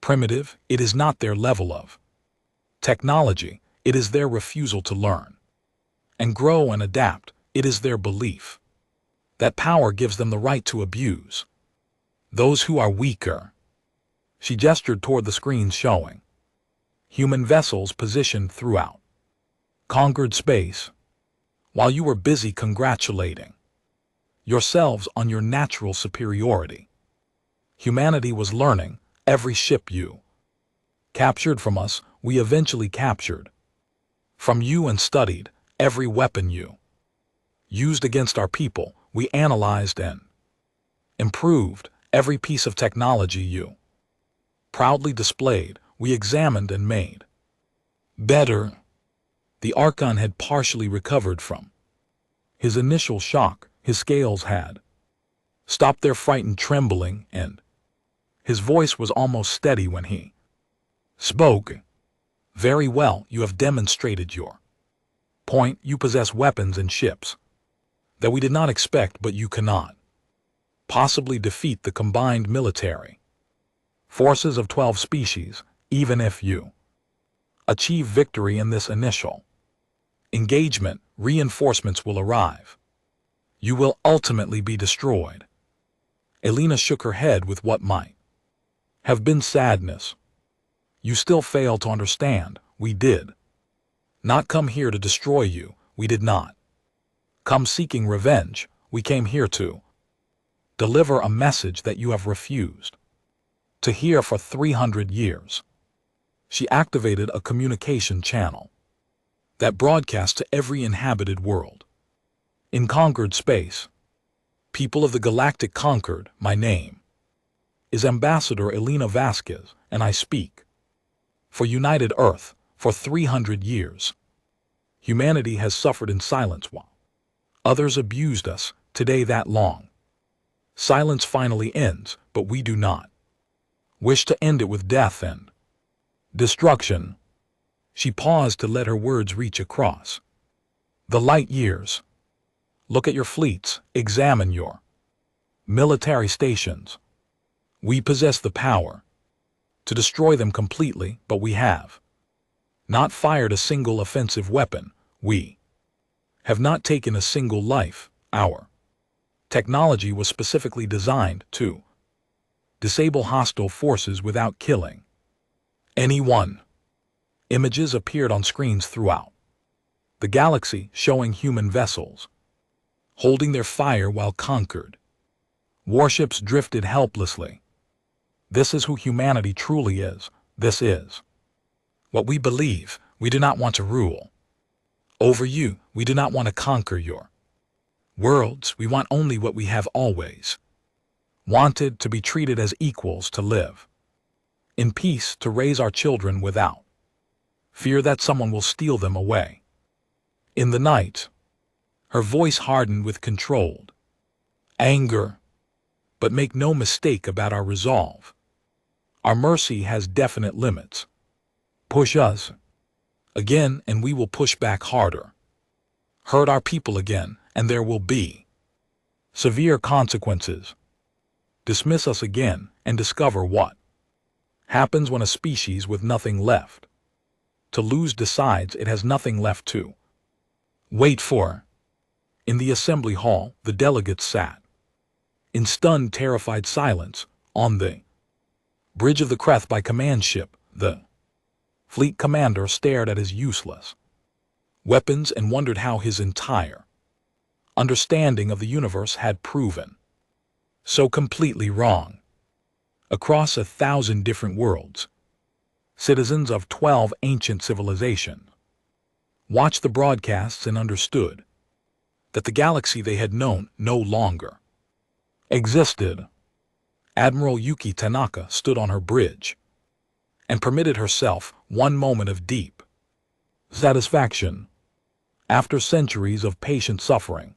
Primitive, it is not their level of technology, it is their refusal to learn and grow and adapt, it is their belief that power gives them the right to abuse those who are weaker. She gestured toward the screens showing human vessels positioned throughout conquered space, while you were busy congratulating yourselves on your natural superiority. Humanity was learning. Every ship you captured from us, we eventually captured from you and studied. Every weapon you used against our people, we analyzed and improved. Every piece of technology you proudly displayed, we examined and made better. The Archon had partially recovered from his initial shock. His scales had stopped their frightened trembling, and his voice was almost steady when he spoke. Very well, you have demonstrated your point. You possess weapons and ships that we did not expect, but you cannot possibly defeat the combined military forces of 12 species, even if you achieve victory in this initial engagement. Reinforcements will arrive. You will ultimately be destroyed. Elena shook her head with what might have been sadness. You still fail to understand. We did not come here to destroy you. We did not come seeking revenge. We came here to deliver a message that you have refused to hear for 300 years. She activated a communication channel that broadcast to every inhabited world. In conquered space, people of the galactic conquered, my name is Ambassador Elena Vasquez, and I speak for United Earth. For 300 years, humanity has suffered in silence while others abused us. Today that long silence finally ends, but we do not wish to end it with death and destruction. She paused to let her words reach across the light years. Look at your fleets, examine your military stations. We possess the power to destroy them completely, but we have not fired a single offensive weapon. We have not taken a single life. Our technology was specifically designed to disable hostile forces without killing anyone. Images appeared on screens throughout the galaxy showing human vessels holding their fire while conquered warships drifted helplessly. This is who humanity truly is. This is what we believe. We do not want to rule over you. We do not want to conquer your worlds. We want only what we have always wanted: to be treated as equals, to live in peace, to raise our children without fear that someone will steal them away. In the night, her voice hardened with controlled anger. But make no mistake about our resolve. Our mercy has definite limits. Push us again, and we will push back harder. Hurt our people again, and there will be severe consequences. Dismiss us again, and discover what happens when a species with nothing left to lose decides it has nothing left to wait for. In the assembly hall, the delegates sat in stunned, terrified silence. On the bridge of the Kreth by command ship, the fleet commander stared at his useless weapons and wondered how his entire understanding of the universe had proven so completely wrong. Across 1,000 different worlds, citizens of 12 ancient civilizations watched the broadcasts and understood that the galaxy they had known no longer existed. Admiral Yuki Tanaka stood on her bridge and permitted herself one moment of deep satisfaction. After centuries of patient suffering,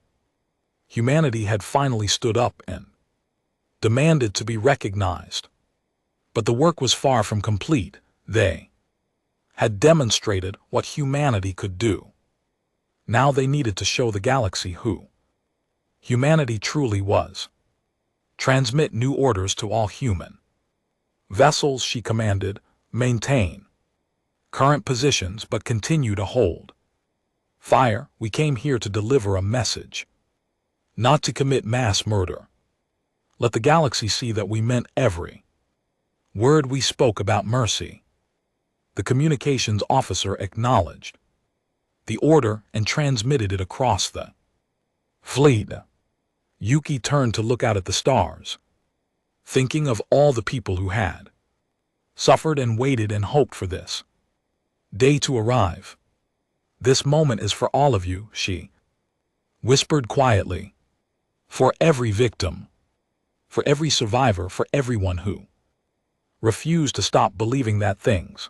humanity had finally stood up and demanded to be recognized. But the work was far from complete. They had demonstrated what humanity could do. Now they needed to show the galaxy who Humanity truly was. Transmit new orders to all human vessels, she commanded. Maintain current positions but continue to hold fire. We came here to deliver a message, not to commit mass murder. Let the galaxy see that we meant every word we spoke about mercy. The communications officer acknowledged the order and transmitted it across the fleet. Yuki turned to look out at the stars, thinking of all the people who had suffered and waited and hoped for this day to arrive. This moment is for all of you, she whispered quietly. For every victim, for every survivor, for everyone who refused to stop believing that things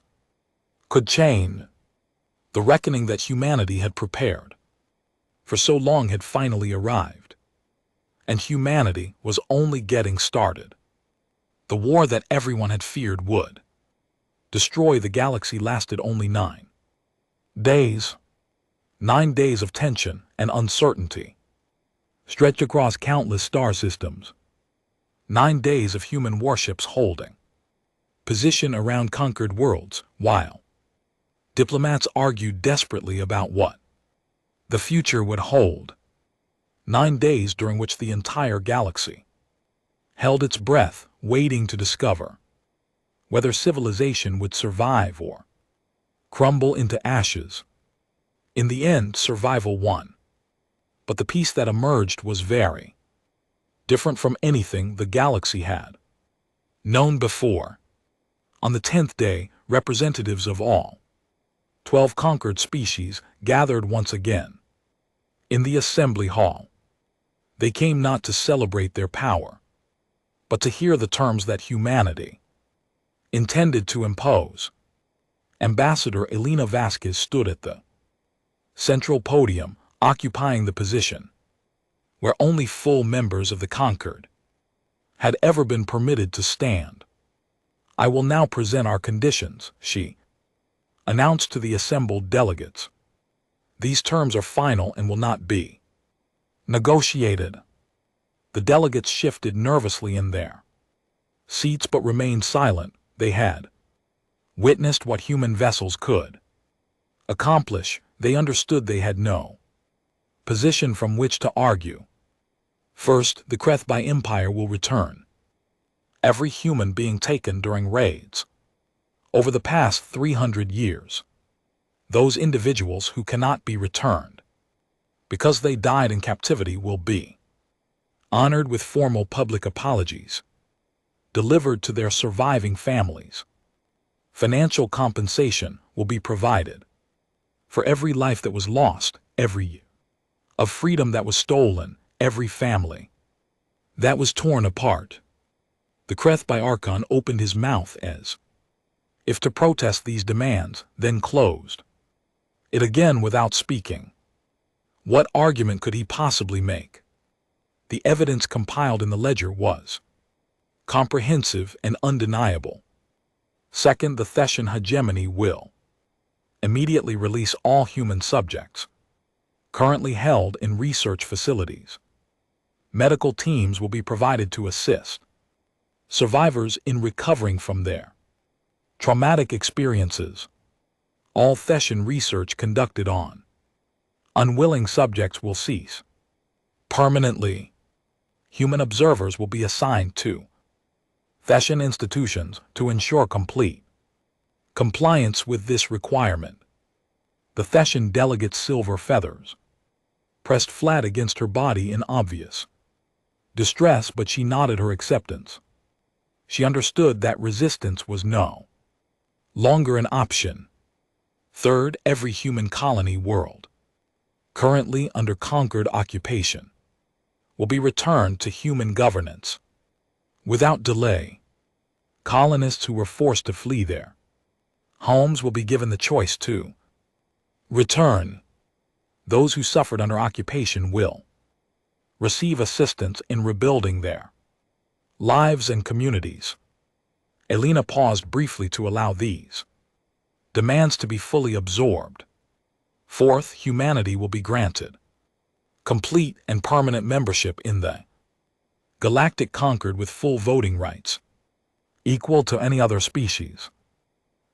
could change. The reckoning that humanity had prepared for so long had finally arrived, and humanity was only getting started. The war that everyone had feared would destroy the galaxy lasted only 9 days. 9 days of tension and uncertainty stretched across countless star systems. 9 days of human warships holding position around conquered worlds, while diplomats argued desperately about what the future would hold. 9 days during which the entire galaxy held its breath, waiting to discover whether civilization would survive or crumble into ashes. In the end, survival won. But the peace that emerged was very different from anything the galaxy had known before. On the 10th day, representatives of all 12 conquered species gathered once again in the assembly hall. They came not to celebrate their power, but to hear the terms that humanity intended to impose. Ambassador Elena Vasquez stood at the central podium, occupying the position where only full members of the conquered had ever been permitted to stand. I will now present our conditions, she announced to the assembled delegates. These terms are final and will not be negotiated. The delegates shifted nervously in their seats but remained silent. They had witnessed what human vessels could accomplish. They understood they had no position from which to argue. First, the Krethby Empire will return every human being taken during raids over the past 300 years. Those individuals who cannot be returned because they died in captivity will be honored with formal public apologies delivered to their surviving families. Financial compensation will be provided for every life that was lost, every year of freedom that was stolen, every family that was torn apart. The Krethby Archon opened his mouth as if to protest these demands, then closed it again without speaking. What argument could he possibly make? The evidence compiled in the ledger was comprehensive and undeniable. Second, the Thesian hegemony will immediately release all human subjects currently held in research facilities. Medical teams will be provided to assist survivors in recovering from their traumatic experiences. All Thesian research conducted on unwilling subjects will cease permanently. Human observers will be assigned to Thesian institutions to ensure complete compliance with this requirement. The Thesian delegate's silver feathers pressed flat against her body in obvious distress, but she nodded her acceptance. She understood that resistance was no longer an option. Third, every human colony world currently under conquered occupation will be returned to human governance without delay. Colonists who were forced to flee their homes will be given the choice to return. Those who suffered under occupation will receive assistance in rebuilding their lives and communities. Elena paused briefly to allow these demands to be fully absorbed. Fourth, humanity will be granted complete and permanent membership in the galactic conquered with full voting rights, equal to any other species.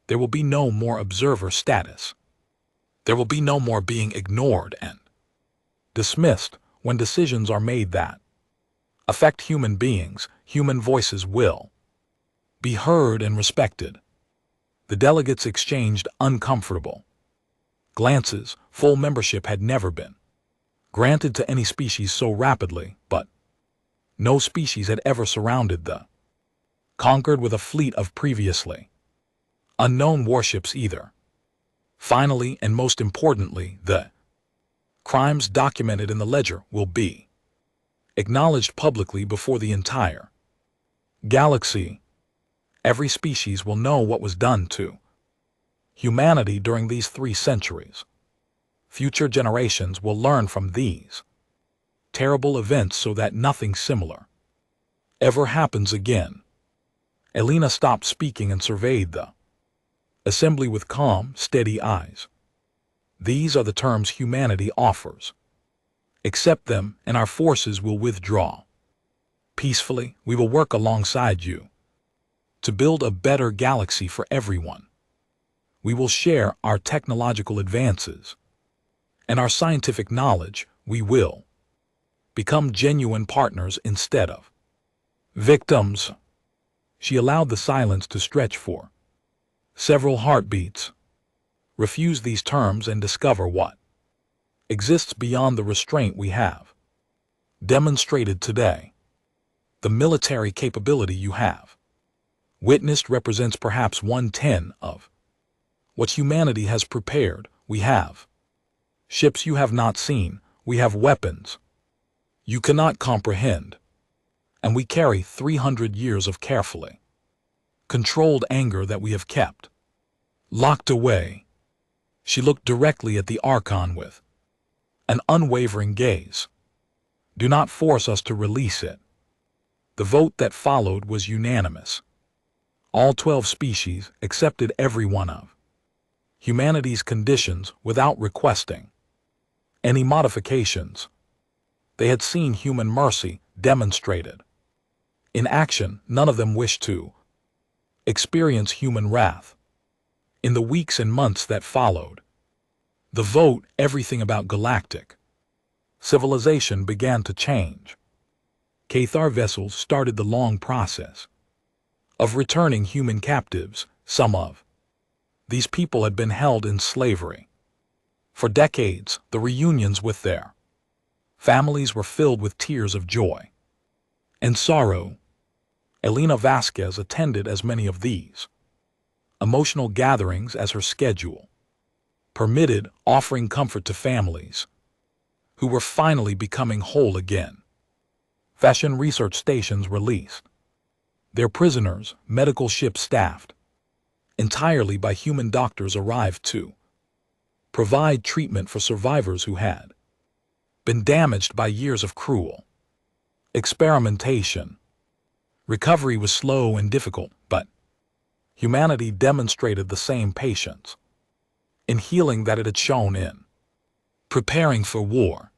There will be no more observer status. There will be no more being ignored and dismissed when decisions are made that affect human beings. Human voices will be heard and respected. The delegates exchanged uncomfortable glances. Full membership had never been granted to any species so rapidly, but no species had ever surrounded the conquered with a fleet of previously unknown warships either. Finally, and most importantly, the crimes documented in the ledger will be acknowledged publicly before the entire galaxy. Every species will know what was done to humanity during these 3 centuries. Future generations will learn from these terrible events so that nothing similar ever happens again. Elena stopped speaking and surveyed the assembly with calm, steady eyes. These are the terms humanity offers. Accept them and our forces will withdraw. Peacefully, we will work alongside you to build a better galaxy for everyone. We will share our technological advances and our scientific knowledge. We will become genuine partners instead of victims. She allowed the silence to stretch for several heartbeats. Refuse these terms and discover what exists beyond the restraint we have demonstrated today. The military capability you have witnessed represents perhaps 1/10 of what humanity has prepared. We have ships you have not seen. We have weapons you cannot comprehend. And we carry 300 years of carefully controlled anger that we have kept locked away. She looked directly at the Archon with an unwavering gaze. Do not force us to release it. The vote that followed was unanimous. All 12 species accepted every one of humanity's conditions without requesting any modifications. They had seen human mercy demonstrated in action. None of them wished to experience human wrath. In the weeks and months that followed the vote, everything about galactic civilization began to change. Cathar vessels started the long process of returning human captives. Some of these people had been held in slavery for decades. The reunions with their families were filled with tears of joy and sorrow. Elena Vasquez attended as many of these emotional gatherings as her schedule permitted, offering comfort to families who were finally becoming whole again. Fashion research stations released their prisoners. Medical ships staffed entirely by human doctors arrived to provide treatment for survivors who had been damaged by years of cruel experimentation. Recovery was slow and difficult, but humanity demonstrated the same patience in healing that it had shown in preparing for war.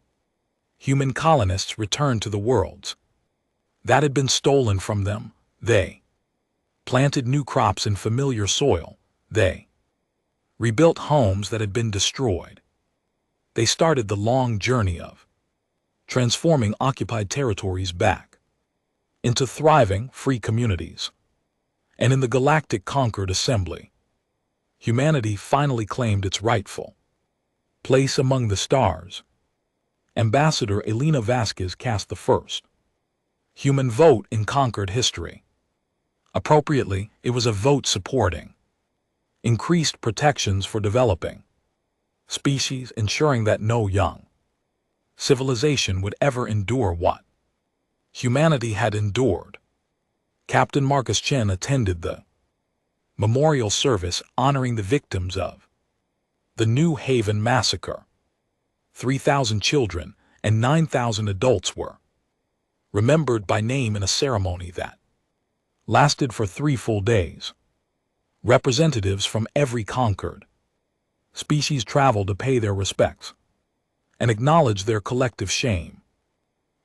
Human colonists returned to the worlds that had been stolen from them. They planted new crops in familiar soil. They rebuilt homes that had been destroyed. They started the long journey of transforming occupied territories back into thriving, free communities. And in the galactic conquered assembly, humanity finally claimed its rightful place among the stars. Ambassador Elena Vasquez cast the first human vote in conquered history. Appropriately, it was a vote supporting increased protections for developing species, ensuring that no young civilization would ever endure what humanity had endured. Captain Marcus Chen attended the memorial service honoring the victims of the New Haven massacre. 3,000 children and 9,000 adults were remembered by name in a ceremony that lasted for 3 full days. Representatives from every conquered species traveled to pay their respects. and acknowledge their collective shame.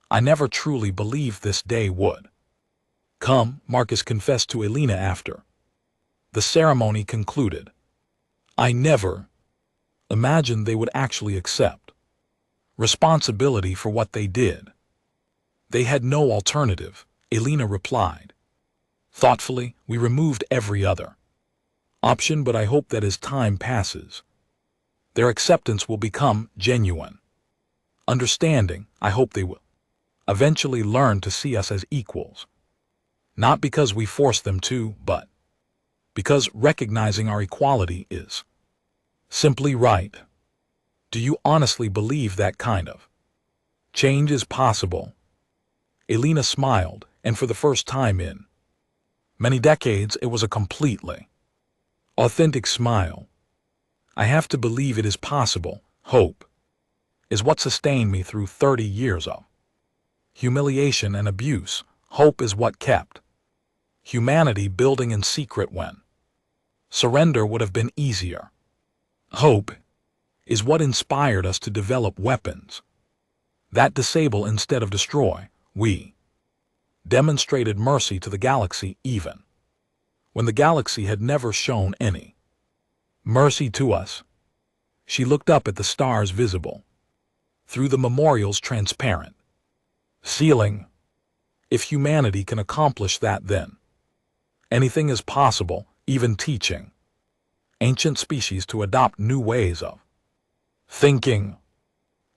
I never truly believed this day would come, Marcus confessed to Elena after the ceremony concluded. I never imagined they would actually accept responsibility for what they did. They had no alternative, Elena replied. Thoughtfully, we removed every other option, but I hope that as time passes, their acceptance will become genuine. Understanding, I hope they will eventually learn to see us as equals. Not because we force them to, but because recognizing our equality is simply right. Do you honestly believe that kind of change is possible? Elena smiled, and for the first time in many decades, it was a completely authentic smile. I have to believe it is possible. Hope is what sustained me through 30 years of humiliation and abuse. Hope is what kept humanity building in secret when surrender would have been easier. Hope is what inspired us to develop weapons that disable instead of destroy. We demonstrated mercy to the galaxy even when the galaxy had never shown any mercy to us. She looked up at the stars visible through the memorial's transparent ceiling. If humanity can accomplish that, then anything is possible, even teaching ancient species to adopt new ways of thinking.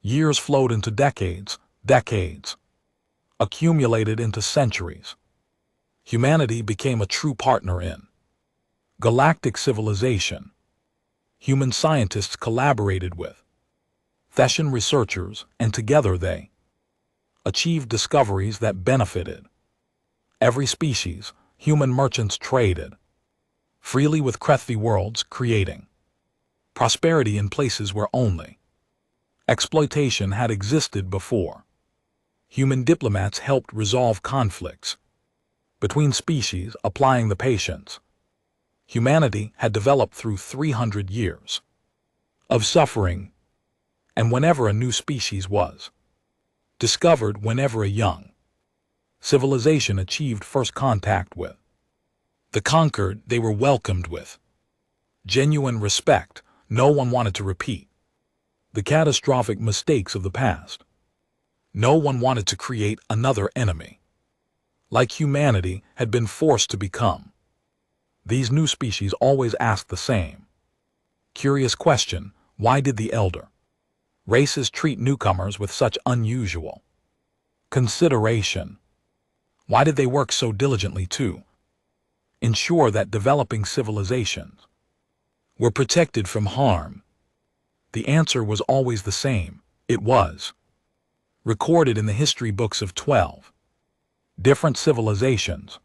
Years flowed into decades, decades accumulated into centuries. Humanity became a true partner in galactic civilization. Human scientists collaborated with Thessian researchers, and together they achieved discoveries that benefited every species. Human merchants traded freely with Krethi worlds, creating prosperity in places where only exploitation had existed before. Human diplomats helped resolve conflicts between species, applying the patience humanity had developed through 300 years of suffering. And whenever a new species was discovered, whenever a young civilization achieved first contact with the conquered, they were welcomed with genuine respect. No one wanted to repeat the catastrophic mistakes of the past. No one wanted to create another enemy like humanity had been forced to become. These new species always asked the same curious question: why did the elder races treat newcomers with such unusual consideration? Why did they work so diligently to ensure that developing civilizations were protected from harm? The answer was always the same. It was recorded in the history books of 12 different civilizations.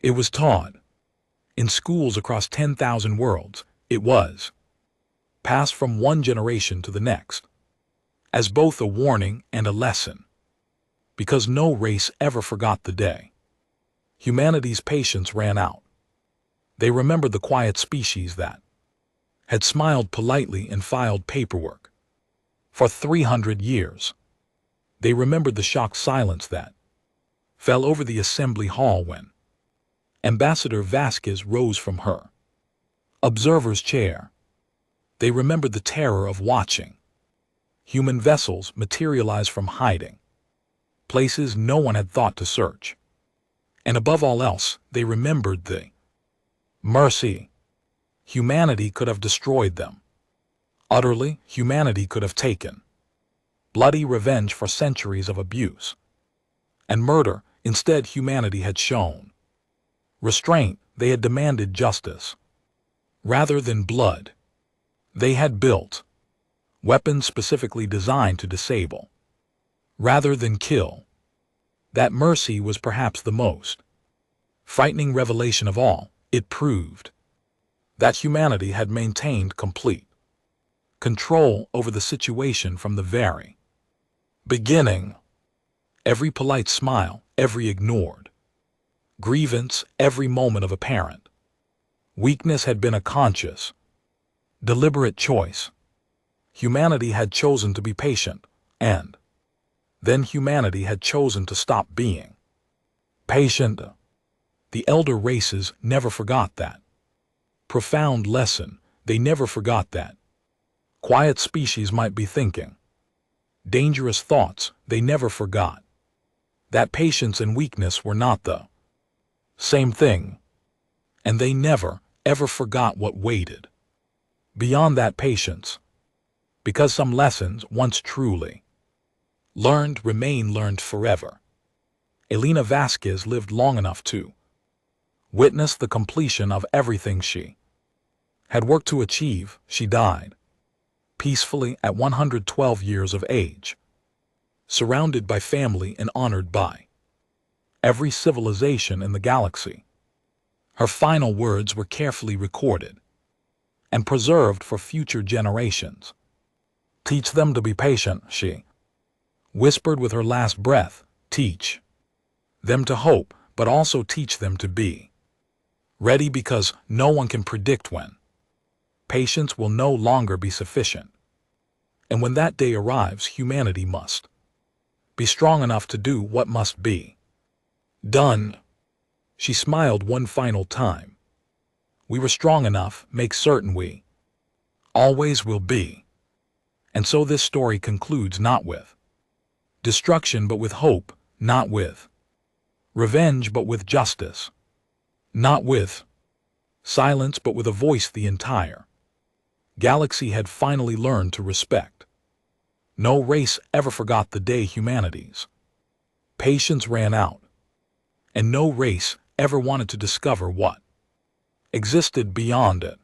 It was taught in schools across 10,000 worlds. It was passed from one generation to the next as both a warning and a lesson, because no race ever forgot the day humanity's patience ran out. They remembered the quiet species that had smiled politely and filed paperwork for 300 years. They remembered the shocked silence that fell over the assembly hall when Ambassador Vasquez rose from her observer's chair. They remembered the terror of watching human vessels materialize from hiding places no one had thought to search. And above all else, they remembered the mercy. Humanity could have destroyed them utterly. Humanity could have taken bloody revenge for centuries of abuse and murder. Instead, humanity had shown restraint. They had demanded justice rather than blood. They had built weapons specifically designed to disable rather than kill. That mercy was perhaps the most frightening revelation of all. It proved that humanity had maintained complete control over the situation from the very beginning. Every polite smile, every ignored grievance, every moment of apparent weakness had been a conscious, deliberate choice. Humanity had chosen to be patient, and then humanity had chosen to stop being patient. The elder races never forgot that. Profound lesson, they never forgot that. Quiet species might be thinking dangerous thoughts, they never forgot. That patience and weakness were not the same thing. And they never, ever forgot what waited beyond that patience. Because some lessons, once truly learned, remain learned forever. Elena Vasquez lived long enough to witness the completion of everything she had worked to achieve. She died peacefully at 112 years of age, surrounded by family and honored by every civilization in the galaxy. Her final words were carefully recorded and preserved for future generations. Teach them to be patient, she whispered with her last breath. Teach them to hope, but also teach them to be ready, because no one can predict when patience will no longer be sufficient. And when that day arrives, humanity must be strong enough to do what must be done. She smiled one final time. We were strong enough, make certain we always will be. And so this story concludes not with destruction but with hope, not with revenge but with justice, not with silence but with a voice the entire galaxy had finally learned to respect. No race ever forgot the day humanity's patience ran out, and no race ever wanted to discover what existed beyond it.